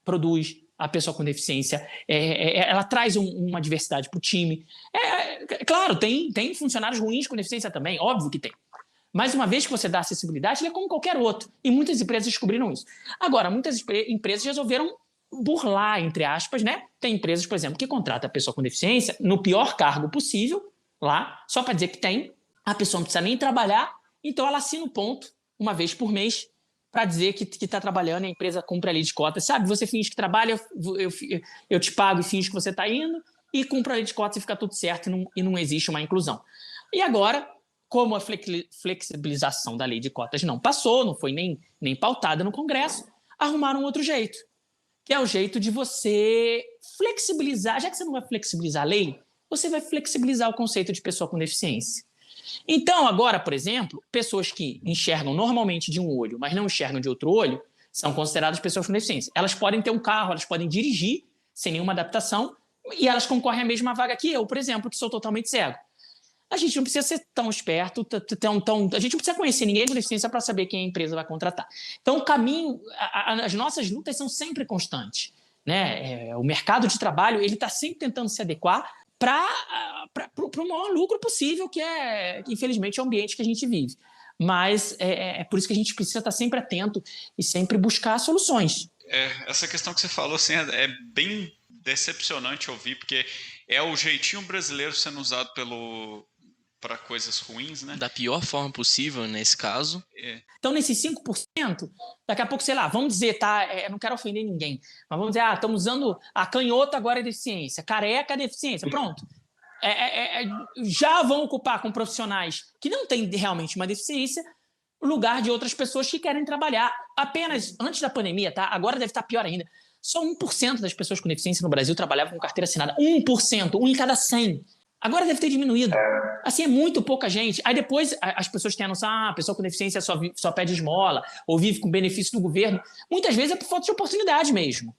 produz, a pessoa com deficiência, ela traz uma diversidade para o time. Claro, tem funcionários ruins com deficiência também, óbvio que tem. Mas uma vez que você dá acessibilidade, ele é como qualquer outro. E muitas empresas descobriram isso. Agora, muitas empresas resolveram burlar, entre aspas, né? Tem empresas, por exemplo, que contratam a pessoa com deficiência no pior cargo possível, lá, só para dizer que tem. A pessoa não precisa nem trabalhar, então ela assina o ponto, uma vez por mês, para dizer que está trabalhando, a empresa cumpre a lei de cotas. Sabe, você finge que trabalha, eu te pago e finge que você está indo, e cumpre a lei de cotas e fica tudo certo e não existe uma inclusão. E agora, como a flexibilização da lei de cotas não passou, não foi nem pautada no Congresso, arrumaram outro jeito, que é o jeito de você flexibilizar. Já que você não vai flexibilizar a lei, você vai flexibilizar o conceito de pessoa com deficiência. Então, agora, por exemplo, pessoas que enxergam normalmente de um olho, mas não enxergam de outro olho, são consideradas pessoas com deficiência. Elas podem ter um carro, elas podem dirigir sem nenhuma adaptação e elas concorrem à mesma vaga que eu, por exemplo, que sou totalmente cego. A gente não precisa ser tão esperto, a gente não precisa conhecer ninguém com deficiência para saber quem a empresa vai contratar. Então, o caminho, as nossas lutas são sempre constantes, né? O mercado de trabalho ele está sempre tentando se adequar para o maior lucro possível, que infelizmente, é o ambiente que a gente vive. Mas é por isso que a gente precisa estar sempre atento e sempre buscar soluções. Essa questão que você falou assim, é bem decepcionante ouvir, porque é o jeitinho brasileiro sendo usado para coisas ruins, né? Da pior forma possível, nesse caso. Então, nesses 5%, daqui a pouco, sei lá, vamos dizer, tá? Não quero ofender ninguém, mas vamos dizer, estamos usando a canhota agora é deficiência, careca é deficiência, pronto. Já vão ocupar com profissionais que não têm realmente uma deficiência o lugar de outras pessoas que querem trabalhar. Apenas antes da pandemia, tá? Agora deve estar pior ainda. Só 1% das pessoas com deficiência no Brasil trabalhavam com carteira assinada. 1%, 1 em cada 100. Agora deve ter diminuído. Assim, é muito pouca gente. Aí depois as pessoas têm a noção, a pessoa com deficiência só pede esmola ou vive com benefício do governo. Muitas vezes é por falta de oportunidade mesmo.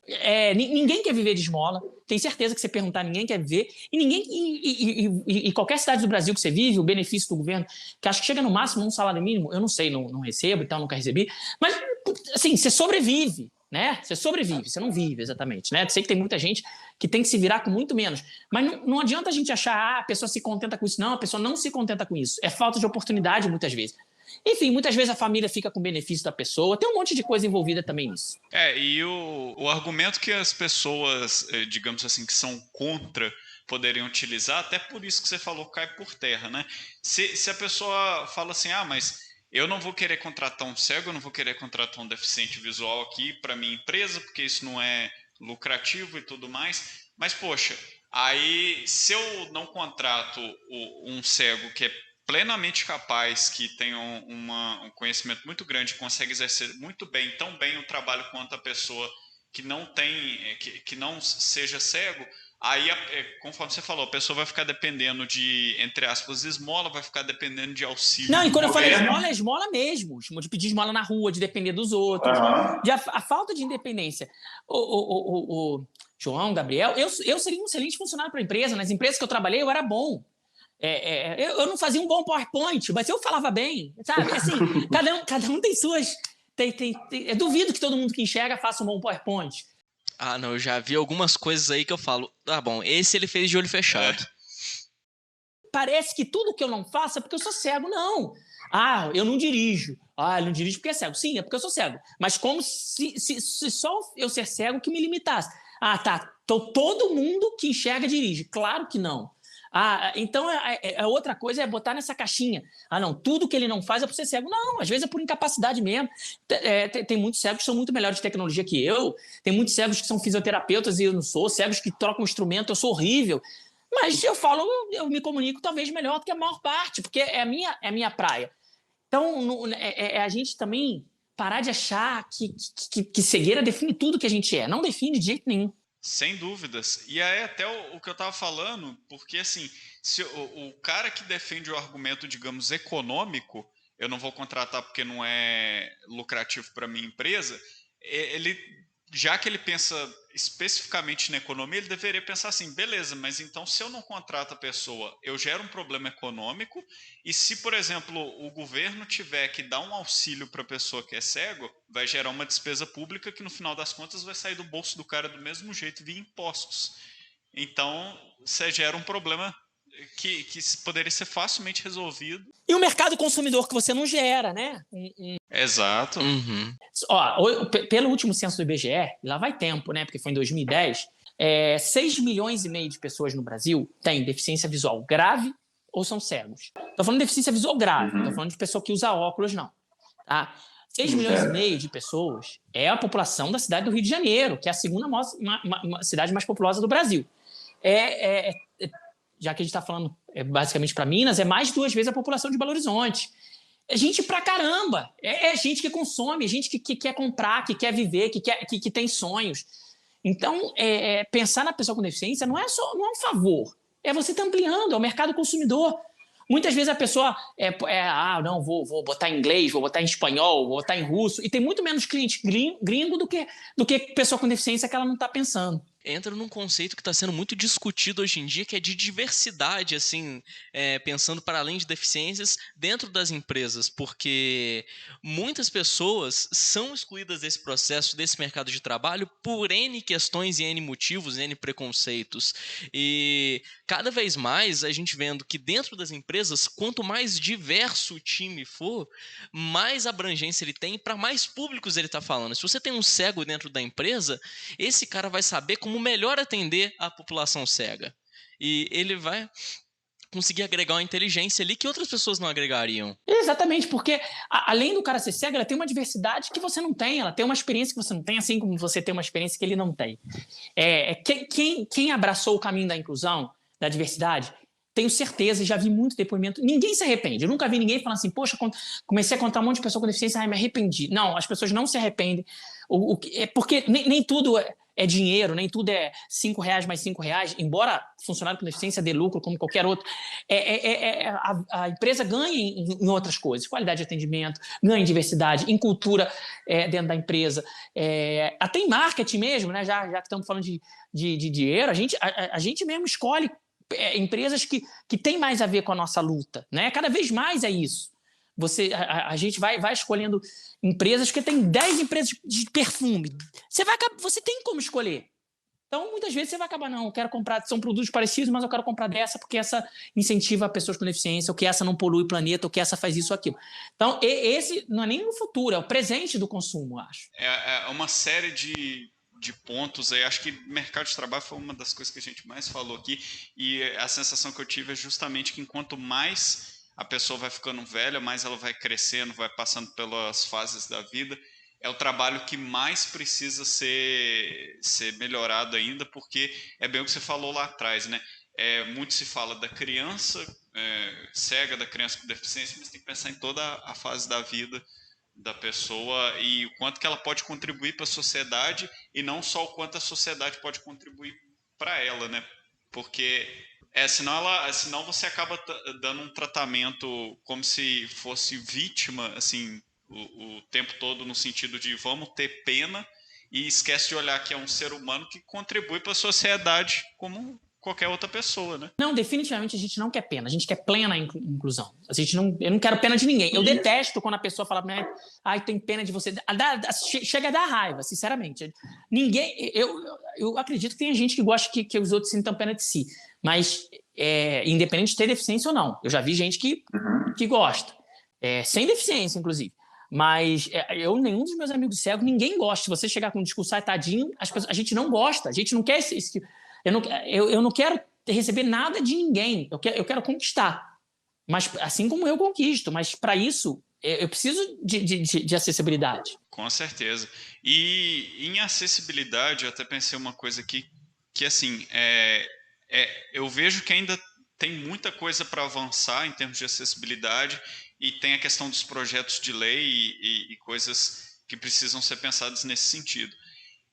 Ninguém quer viver de esmola. Tenho certeza que você perguntar, ninguém quer viver. E qualquer cidade do Brasil que você vive, o benefício do governo, que acho que chega no máximo um salário mínimo, eu não sei, não recebo, então nunca recebi. Mas, assim, você sobrevive. Né? Você sobrevive, você não vive exatamente. Né? Eu sei que tem muita gente que tem que se virar com muito menos. Mas não adianta a gente achar a pessoa se contenta com isso. Não, a pessoa não se contenta com isso. É falta de oportunidade muitas vezes. Enfim, muitas vezes a família fica com o benefício da pessoa. Tem um monte de coisa envolvida também nisso. E o argumento que as pessoas, digamos assim, que são contra poderiam utilizar, até por isso que você falou, cai por terra, né? Se a pessoa fala assim, mas eu não vou querer contratar um cego, eu não vou querer contratar um deficiente visual aqui para minha empresa, porque isso não é lucrativo e tudo mais. Mas, poxa, aí se eu não contrato um cego que é plenamente capaz, que tem um conhecimento muito grande, consegue exercer muito bem, tão bem o trabalho quanto a pessoa que não tem, que não seja cego, aí, conforme você falou, a pessoa vai ficar dependendo de, entre aspas, esmola, vai ficar dependendo de auxílio. Não, e quando eu falei esmola, é esmola mesmo. De pedir esmola na rua, de depender dos outros. A falta de independência. O João, Gabriel, eu seria um excelente funcionário para a empresa. Nas empresas que eu trabalhei, eu era bom. Eu não fazia um bom PowerPoint, mas eu falava bem. Sabe? Assim, cada um tem suas... Eu duvido que todo mundo que enxerga faça um bom PowerPoint. Não, eu já vi algumas coisas aí que eu falo, bom, esse ele fez de olho fechado. Parece que tudo que eu não faço é porque eu sou cego. Não. Eu não dirijo. Ele não dirige porque é cego. Sim, é porque eu sou cego. Mas como se só eu ser cego que me limitasse. Todo mundo que enxerga dirige. Claro que não. Então outra coisa é botar nessa caixinha. Não, tudo que ele não faz é por ser cego. Não, às vezes é por incapacidade mesmo. Tem muitos cegos que são muito melhores de tecnologia que eu. Tem muitos cegos que são fisioterapeutas e eu não sou. Cegos que trocam instrumento, eu sou horrível. Mas eu me comunico talvez melhor do que a maior parte, porque é a minha praia. Então, a gente também parar de achar que cegueira define tudo que a gente é. Não define de jeito nenhum. Sem dúvidas. E aí até o que eu estava falando, porque assim, se o cara que defende o argumento, digamos, econômico, eu não vou contratar porque não é lucrativo para minha empresa, ele já que ele pensa especificamente na economia, ele deveria pensar assim, beleza, mas então se eu não contrato a pessoa, eu gero um problema econômico, e se, por exemplo, o governo tiver que dar um auxílio para a pessoa que é cego, vai gerar uma despesa pública que no final das contas vai sair do bolso do cara do mesmo jeito via impostos. Então, você gera um problema que poderia ser facilmente resolvido. E o mercado consumidor que você não gera, né? Exato. Uhum. Pelo último censo do IBGE, lá vai tempo, né? Porque foi em 2010, 6 milhões e meio de pessoas no Brasil têm deficiência visual grave ou são cegos. Estou falando de deficiência visual grave, estou falando de pessoa que usa óculos, não. Tá? 6 milhões e meio de pessoas é a população da cidade do Rio de Janeiro, que é a segunda cidade mais populosa do Brasil. Já que a gente está falando basicamente para Minas, é mais de 2 vezes a população de Belo Horizonte. É gente pra caramba. É gente que consome, é gente que quer comprar, que quer viver, que tem sonhos. Então, pensar na pessoa com deficiência não é um favor. É você estar ampliando, é o mercado consumidor. Muitas vezes a pessoa não, vou botar em inglês, vou botar em espanhol, vou botar em russo, e tem muito menos cliente gringo do que pessoa com deficiência que ela não está pensando. Entra num conceito que está sendo muito discutido hoje em dia, que é de diversidade, assim, pensando para além de deficiências dentro das empresas, porque muitas pessoas são excluídas desse processo, desse mercado de trabalho, por N questões e N motivos, N preconceitos. E cada vez mais a gente vendo que dentro das empresas, quanto mais diverso o time for, mais abrangência ele tem, para mais públicos ele está falando. Se você tem um cego dentro da empresa, esse cara vai saber como melhor atender a população cega. E ele vai conseguir agregar uma inteligência ali que outras pessoas não agregariam. Exatamente, porque além do cara ser cego, ela tem uma diversidade que você não tem, ela tem uma experiência que você não tem, assim como você tem uma experiência que ele não tem. Quem abraçou o caminho da inclusão, da diversidade, tenho certeza, e já vi muito depoimento, ninguém se arrepende. Eu nunca vi ninguém falando assim, poxa, comecei a contar um monte de pessoa com deficiência, me arrependi. Não, as pessoas não se arrependem. Porque nem tudo é dinheiro, nem tudo é R$5 mais R$5, embora funcionário com deficiência dê lucro como qualquer outro. A empresa ganha em outras coisas, qualidade de atendimento, ganha em diversidade, em cultura dentro da empresa, até em marketing mesmo, né? Já que estamos falando de dinheiro, a gente mesmo escolhe empresas que têm mais a ver com a nossa luta, né? Cada vez mais é isso. A gente vai escolhendo empresas, que tem 10 empresas de perfume. Você tem como escolher. Então, muitas vezes você vai acabar, não, eu quero comprar, são produtos parecidos, mas eu quero comprar dessa porque essa incentiva pessoas com deficiência, ou que essa não polui o planeta, ou que essa faz isso ou aquilo. Então, esse não é nem no futuro, é o presente do consumo, eu acho. É uma série de pontos aí. Acho que mercado de trabalho foi uma das coisas que a gente mais falou aqui, e a sensação que eu tive é justamente que enquanto mais a pessoa vai ficando velha, mais ela vai crescendo, vai passando pelas fases da vida, é o trabalho que mais precisa ser melhorado ainda, porque é bem o que você falou lá atrás, né? Muito se fala da criança cega, da criança com deficiência, mas tem que pensar em toda a fase da vida da pessoa e o quanto que ela pode contribuir para a sociedade, e não só o quanto a sociedade pode contribuir para ela, né? Porque senão você acaba dando um tratamento como se fosse vítima, assim, o tempo todo, no sentido de vamos ter pena, e esquece de olhar que é um ser humano que contribui para a sociedade como qualquer outra pessoa, né? Não, definitivamente a gente não quer pena, a gente quer plena inclusão. Eu não quero pena de ninguém. Eu detesto quando a pessoa fala pra mim, tem pena de você. Chega a dar raiva, sinceramente. Eu acredito que tem gente que gosta que os outros sintam pena de si, mas independente de ter deficiência ou não. Eu já vi gente que gosta, sem deficiência, inclusive. Mas nenhum dos meus amigos cegos, ninguém gosta. Se você chegar com um discurso, tadinho, a gente não gosta, a gente não quer esse eu não quero receber nada de ninguém, eu quero conquistar, mas assim como eu conquisto, mas para isso eu preciso de acessibilidade. Com certeza. E em acessibilidade, eu até pensei uma coisa aqui, que assim, eu vejo que ainda tem muita coisa para avançar em termos de acessibilidade, e tem a questão dos projetos de lei e coisas que precisam ser pensadas nesse sentido.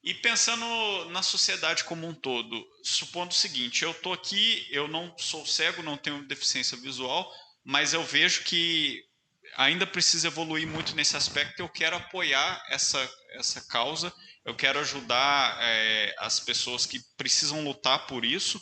E pensando na sociedade como um todo, supondo o seguinte, eu estou aqui, eu não sou cego, não tenho deficiência visual, mas eu vejo que ainda precisa evoluir muito nesse aspecto, eu quero apoiar essa causa, eu quero ajudar as pessoas que precisam lutar por isso.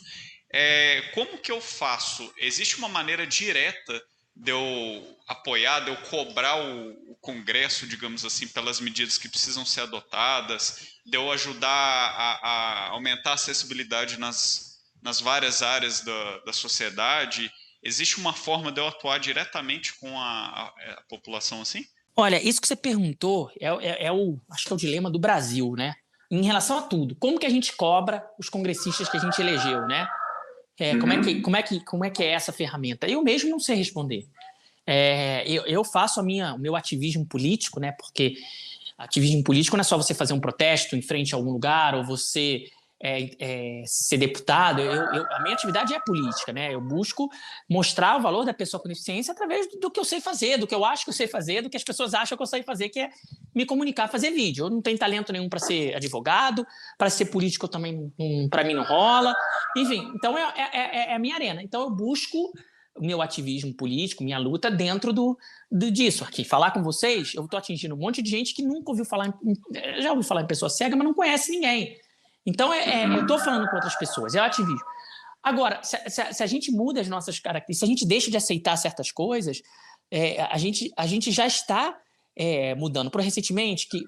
Como que eu faço? Existe uma maneira direta de eu apoiar, de eu cobrar o Congresso, digamos assim, pelas medidas que precisam ser adotadas, de eu ajudar a aumentar a acessibilidade nas várias áreas da sociedade? Existe uma forma de eu atuar diretamente com a população assim? Olha, isso que você perguntou acho que é o dilema do Brasil, né? Em relação a tudo. Como que a gente cobra os congressistas que a gente elegeu, né? Como é que é essa ferramenta? Eu mesmo não sei responder. Eu faço o meu ativismo político, né? Porque ativismo político não é só você fazer um protesto em frente a algum lugar ou você ser deputado. A minha atividade é política, né? Eu busco mostrar o valor da pessoa com deficiência através do que eu sei fazer, do que eu acho que eu sei fazer, do que as pessoas acham que eu sei fazer, que é me comunicar, fazer vídeo. Eu não tenho talento nenhum para ser advogado, para ser político também, para mim não rola. Enfim, então é a minha arena. Então eu busco o meu ativismo político, minha luta dentro disso. Aqui, falar com vocês, eu estou atingindo um monte de gente que nunca ouviu falar, já ouviu falar em pessoa cega, mas não conhece ninguém. Então, eu estou falando com outras pessoas, é o ativismo. Agora, se a gente muda as nossas características, se a gente deixa de aceitar certas coisas, a gente já está mudando. Recentemente, que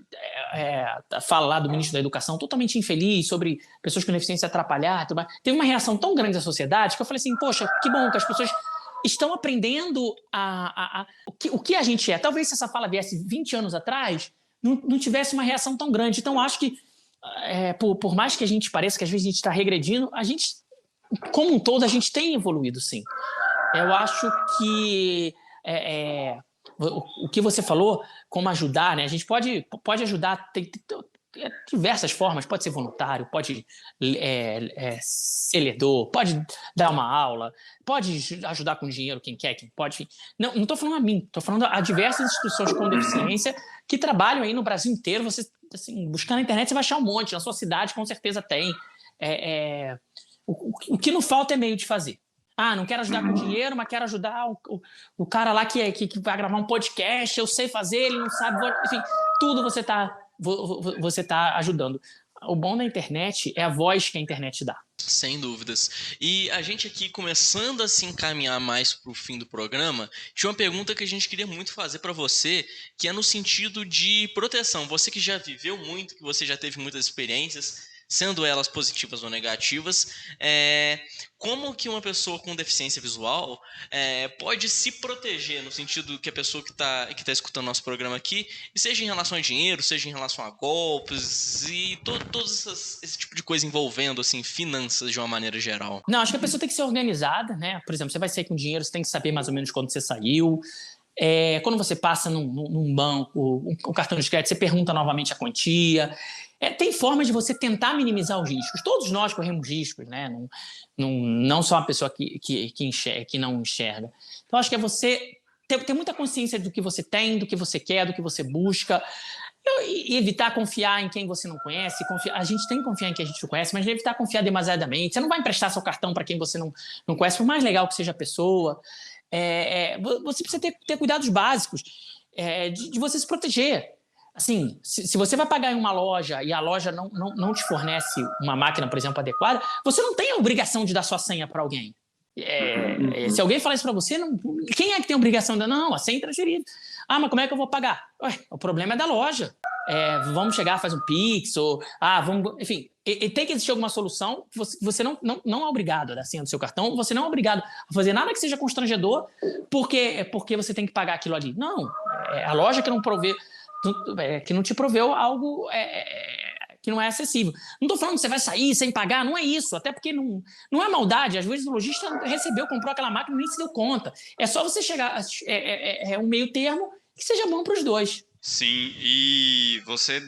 fala lá do ministro da Educação, totalmente infeliz, sobre pessoas com deficiência atrapalhar, teve uma reação tão grande da sociedade que eu falei assim, poxa, que bom que as pessoas estão aprendendo o que a gente é. Talvez se essa fala viesse 20 anos atrás, não tivesse uma reação tão grande. Então, acho que, por mais que a gente pareça que às vezes a gente está regredindo, a gente, como um todo, a gente tem evoluído, sim. Eu acho que o que você falou, como ajudar, né? A gente pode ajudar, tem diversas formas, pode ser voluntário, pode ser ledor, pode dar uma aula, pode ajudar com dinheiro quem quer, quem pode. Não estou falando a mim, estou falando a diversas instituições com deficiência que trabalham aí no Brasil inteiro. Você, assim, buscando na internet, você vai achar um monte, na sua cidade com certeza tem. O que não falta é meio de fazer. Não quero ajudar com dinheiro, mas quero ajudar o cara lá que vai gravar um podcast, eu sei fazer, ele não sabe, enfim, tudo você está ajudando. O bom da internet é a voz que a internet dá. Sem dúvidas. E a gente aqui, começando a se encaminhar mais para o fim do programa, tinha uma pergunta que a gente queria muito fazer para você, que é no sentido de proteção. Você que já viveu muito, que você já teve muitas experiências, sendo elas positivas ou negativas, como que uma pessoa com deficiência visual pode se proteger, no sentido que a pessoa que tá escutando nosso programa aqui, seja em relação a dinheiro, seja em relação a golpes e todos esse tipo de coisa envolvendo, assim, finanças de uma maneira geral? Não, acho que a pessoa tem que ser organizada, né? Por exemplo, você vai sair com dinheiro, você tem que saber mais ou menos quando você saiu. Quando você passa num banco, o cartão de crédito, você pergunta novamente a quantia. Tem formas de você tentar minimizar os riscos. Todos nós corremos riscos, né? Não só a pessoa que não enxerga. Então, acho que é você ter muita consciência do que você tem, do que você quer, do que você busca. E evitar confiar em quem você não conhece. A gente tem que confiar em quem a gente não conhece, mas evitar confiar demasiadamente. Você não vai emprestar seu cartão para quem você não conhece, por mais legal que seja a pessoa. Você precisa ter cuidados básicos de você se proteger. Assim, se você vai pagar em uma loja e a loja não te fornece uma máquina, por exemplo, adequada, você não tem a obrigação de dar sua senha para alguém. Se alguém falar isso para você, quem é que tem a obrigação de dar? Não, a senha é transferida. Mas como é que eu vou pagar? O problema é da loja. Vamos chegar, faz um Pix, enfim, tem que existir alguma solução. Você não é obrigado a dar a senha do seu cartão, você não é obrigado a fazer nada que seja constrangedor porque você tem que pagar aquilo ali. Não, a loja que não te proveu algo que não é acessível. Não estou falando que você vai sair sem pagar, não é isso, até porque não é maldade. Às vezes o lojista comprou aquela máquina e nem se deu conta. É só você chegar, um meio termo que seja bom para os dois. Sim, e você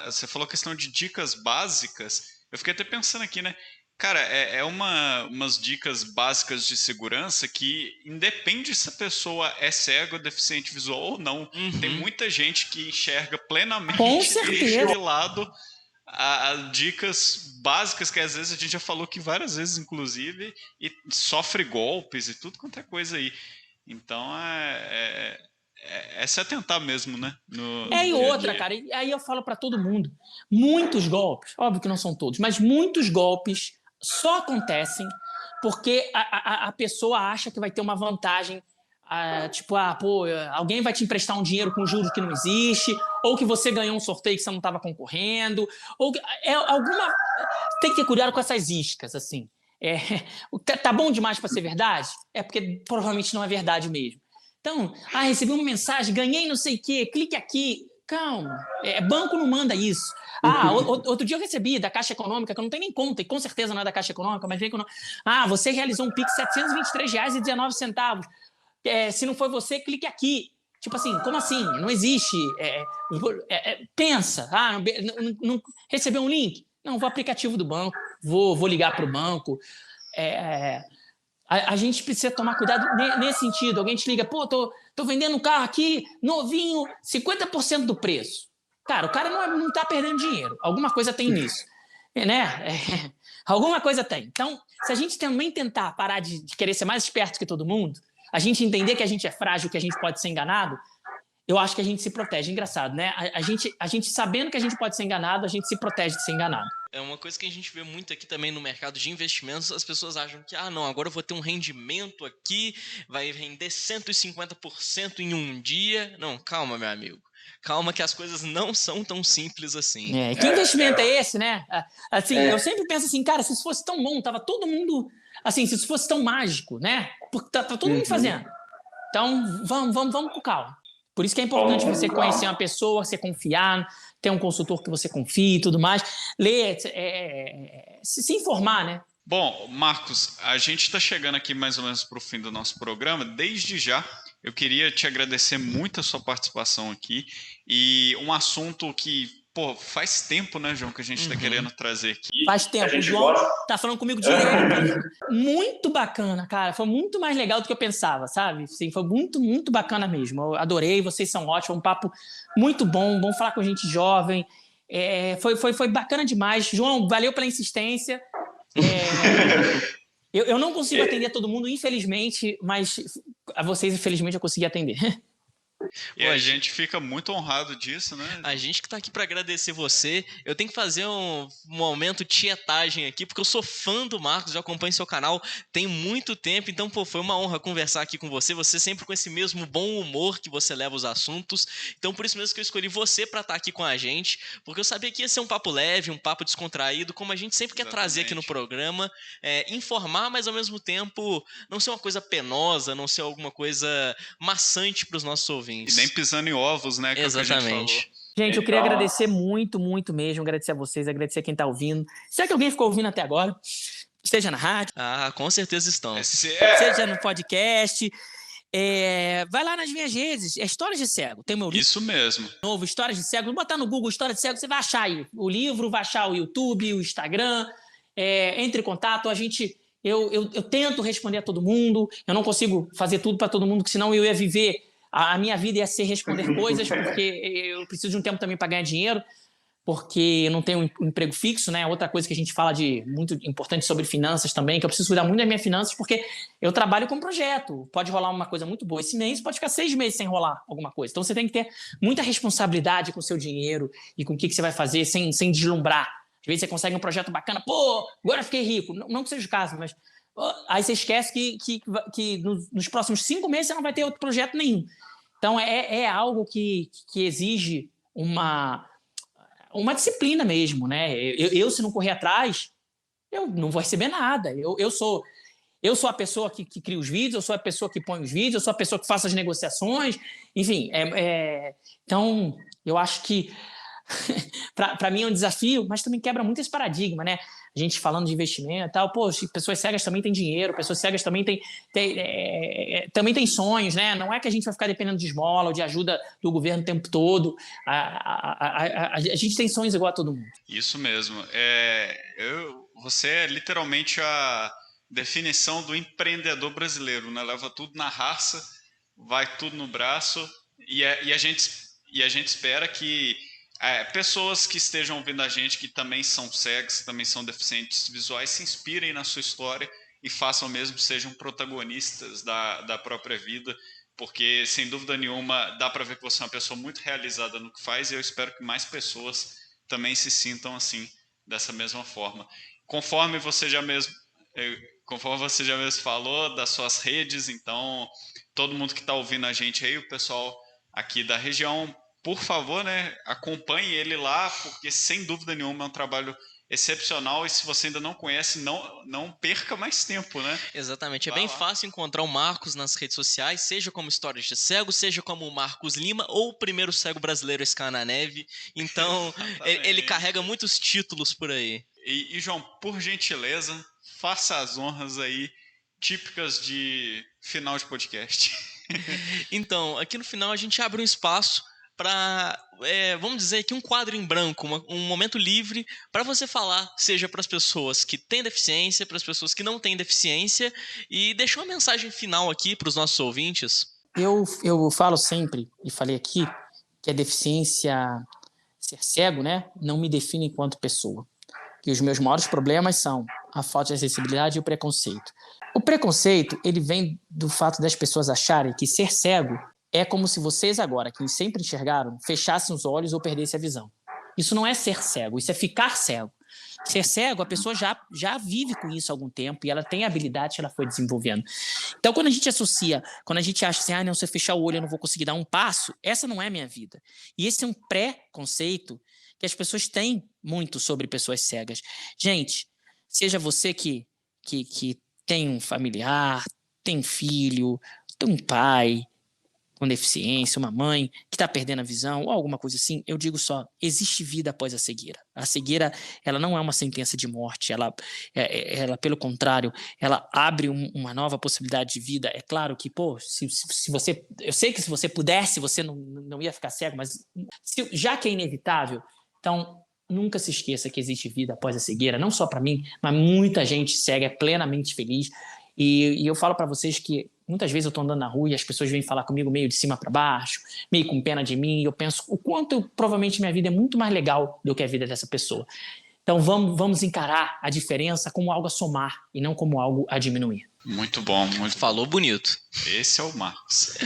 você falou questão de dicas básicas, eu fiquei até pensando aqui, né? Cara, umas dicas básicas de segurança que independe se a pessoa é cega ou deficiente visual ou não. Uhum. Tem muita gente que enxerga plenamente e deixa de lado as dicas básicas que às vezes a gente já falou que várias vezes, inclusive, e sofre golpes e tudo quanto é coisa aí. Então, é se atentar mesmo, né? E outra, cara, e aí eu falo para todo mundo, muitos golpes, óbvio que não são todos, mas muitos golpes só acontecem porque a pessoa acha que vai ter uma vantagem, tipo, alguém vai te emprestar um dinheiro com juros que não existe, ou que você ganhou um sorteio que você não estava concorrendo, ou alguma... Tem que ter cuidado com essas iscas, assim. Tá bom demais para ser verdade? É porque provavelmente não é verdade mesmo. Então, recebi uma mensagem, ganhei não sei o quê, clique aqui. Calma, banco não manda isso. Outro dia eu recebi da Caixa Econômica, que eu não tenho nem conta, e com certeza não é da Caixa Econômica, mas vem com... você realizou um Pix R$ 723,19. Se não foi você, clique aqui. Tipo assim, como assim? Não existe. Pensa. Não recebeu um link? Não, vou aplicativo do banco, vou ligar para o banco. A gente precisa tomar cuidado nesse sentido. Alguém te liga, tô vendendo um carro aqui, novinho, 50% do preço. Cara, o cara não está perdendo dinheiro. Alguma coisa tem nisso. Né? Alguma coisa tem. Então, se a gente também tentar parar de querer ser mais esperto que todo mundo, a gente entender que a gente é frágil, que a gente pode ser enganado, eu acho que a gente se protege. Engraçado, né? A gente sabendo que a gente pode ser enganado, a gente se protege de ser enganado. É uma coisa que a gente vê muito aqui também no mercado de investimentos, as pessoas acham que, não, agora eu vou ter um rendimento aqui, vai render 150% em um dia. Não, calma, meu amigo. Calma que as coisas não são tão simples assim. Que investimento é esse, né? Assim, eu sempre penso assim, cara, se isso fosse tão bom, tava todo mundo... Assim, se isso fosse tão mágico, né? Porque tá todo mundo fazendo. Então, vamos com calma. Por isso que é importante você conhecer uma pessoa, você confiar, ter um consultor que você confie e tudo mais. Ler, se informar, né? Bom, Marcos, a gente está chegando aqui mais ou menos para o fim do nosso programa. Desde já, eu queria te agradecer muito a sua participação aqui. E um assunto que, faz tempo, né, João, que a gente está querendo trazer aqui. Faz tempo. O João tá falando comigo direto. Muito bacana, cara. Foi muito mais legal do que eu pensava, sabe? Sim, foi muito, muito bacana mesmo. Eu adorei, vocês são ótimos. Um papo muito bom. Bom falar com gente jovem. Foi bacana demais. João, valeu pela insistência. Eu não consigo atender todo mundo, infelizmente, mas a vocês, infelizmente, eu consegui atender. E a gente fica muito honrado disso, né? A gente que tá aqui para agradecer você. Eu tenho que fazer um momento tietagem aqui, porque eu sou fã do Marcos, já acompanho seu canal tem muito tempo, então, foi uma honra conversar aqui com você. Você sempre com esse mesmo bom humor que você leva os assuntos. Então, por isso mesmo que eu escolhi você para estar aqui com a gente, porque eu sabia que ia ser um papo leve, um papo descontraído, como a gente sempre quer trazer aqui no programa. Informar, mas ao mesmo tempo não ser uma coisa penosa, não ser alguma coisa maçante para os nossos ouvintes. E nem pisando em ovos, né? Que exatamente. É o que a gente falou. Gente, eu queria agradecer muito, muito mesmo. Agradecer a vocês, agradecer a quem está ouvindo. Será que alguém ficou ouvindo até agora? Esteja na rádio. Com certeza estão. Seja no podcast. Vai lá nas minhas redes. Histórias de Cego. Tem meu livro. Isso mesmo. Novo, Histórias de Cego. Botar no Google História de Cego, você vai achar aí o livro, vai achar o YouTube, o Instagram. Entre em contato. Eu tento responder a todo mundo. Eu não consigo fazer tudo para todo mundo, porque senão eu ia viver... A minha vida ia ser responder coisas, porque eu preciso de um tempo também para ganhar dinheiro, porque eu não tenho um emprego fixo, né? Outra coisa que a gente fala de muito importante sobre finanças também, que eu preciso cuidar muito das minhas finanças, porque eu trabalho com um projeto. Pode rolar uma coisa muito boa esse mês, pode ficar 6 meses sem rolar alguma coisa. Então você tem que ter muita responsabilidade com o seu dinheiro e com o que você vai fazer sem deslumbrar. Às vezes você consegue um projeto bacana, agora eu fiquei rico. Não que seja o caso, mas... Aí você esquece que nos próximos 5 meses você não vai ter outro projeto nenhum. Então, é algo que exige uma disciplina mesmo, né? Eu, se não correr atrás, eu não vou receber nada. Eu sou a pessoa que cria os vídeos, eu sou a pessoa que põe os vídeos, eu sou a pessoa que faz as negociações. Enfim, então, eu acho que para mim é um desafio, mas também quebra muito esse paradigma, né? A gente falando de investimento e tal, pessoas cegas também têm dinheiro, pessoas cegas também têm sonhos, né? Não é que a gente vai ficar dependendo de esmola ou de ajuda do governo o tempo todo. A gente tem sonhos igual a todo mundo. Isso mesmo. Você é literalmente a definição do empreendedor brasileiro, né? Leva tudo na raça, vai tudo no braço e a gente espera que pessoas que estejam ouvindo a gente, que também são cegas, que também são deficientes visuais, se inspirem na sua história e façam mesmo, sejam protagonistas da própria vida, porque sem dúvida nenhuma dá para ver que você é uma pessoa muito realizada no que faz, e eu espero que mais pessoas também se sintam assim, dessa mesma forma. Conforme você já mesmo falou das suas redes, então todo mundo que está ouvindo a gente aí, o pessoal aqui da região, por favor, né, acompanhe ele lá, porque sem dúvida nenhuma é um trabalho excepcional, e se você ainda não conhece, não perca mais tempo, né? Exatamente, é Vai bem lá. fácil encontrar o Marcos nas redes sociais, seja como Histórias de Cego, seja como o Marcos Lima, ou o primeiro cego brasileiro a escalar na neve. Então, ele carrega muitos títulos por aí. E João, por gentileza, faça as honras aí, típicas de final de podcast. Então, aqui no final a gente abre um espaço para, vamos dizer aqui, um quadro em branco, um momento livre para você falar, seja para as pessoas que têm deficiência, para as pessoas que não têm deficiência, e deixar uma mensagem final aqui para os nossos ouvintes. Eu falo sempre, e falei aqui, que a deficiência, ser cego, né, não me define enquanto pessoa. Que os meus maiores problemas são a falta de acessibilidade e o preconceito. O preconceito, ele vem do fato das pessoas acharem que ser cego é como se vocês agora, que sempre enxergaram, fechassem os olhos ou perdessem a visão. Isso não é ser cego, isso é ficar cego. Ser cego, a pessoa já vive com isso há algum tempo e ela tem habilidade que ela foi desenvolvendo. Então, quando a gente associa, quando a gente acha assim, não, se eu fechar o olho eu não vou conseguir dar um passo, essa não é a minha vida. E esse é um pré-conceito que as pessoas têm muito sobre pessoas cegas. Gente, seja você que tem um familiar, tem um filho, tem um pai com deficiência, uma mãe que está perdendo a visão ou alguma coisa assim, eu digo só, existe vida após a cegueira. A cegueira, ela não é uma sentença de morte, ela pelo contrário, ela abre uma nova possibilidade de vida. É claro que, se você, eu sei que se você pudesse, você não ia ficar cego, mas já que é inevitável, então nunca se esqueça que existe vida após a cegueira, não só para mim, mas muita gente cega é plenamente feliz. E eu falo para vocês que muitas vezes eu estou andando na rua e as pessoas vêm falar comigo meio de cima para baixo, meio com pena de mim, e eu penso o quanto provavelmente minha vida é muito mais legal do que a vida dessa pessoa. Então vamos encarar a diferença como algo a somar e não como algo a diminuir. Muito bom, muito Falou bonito. Esse é o Marcos.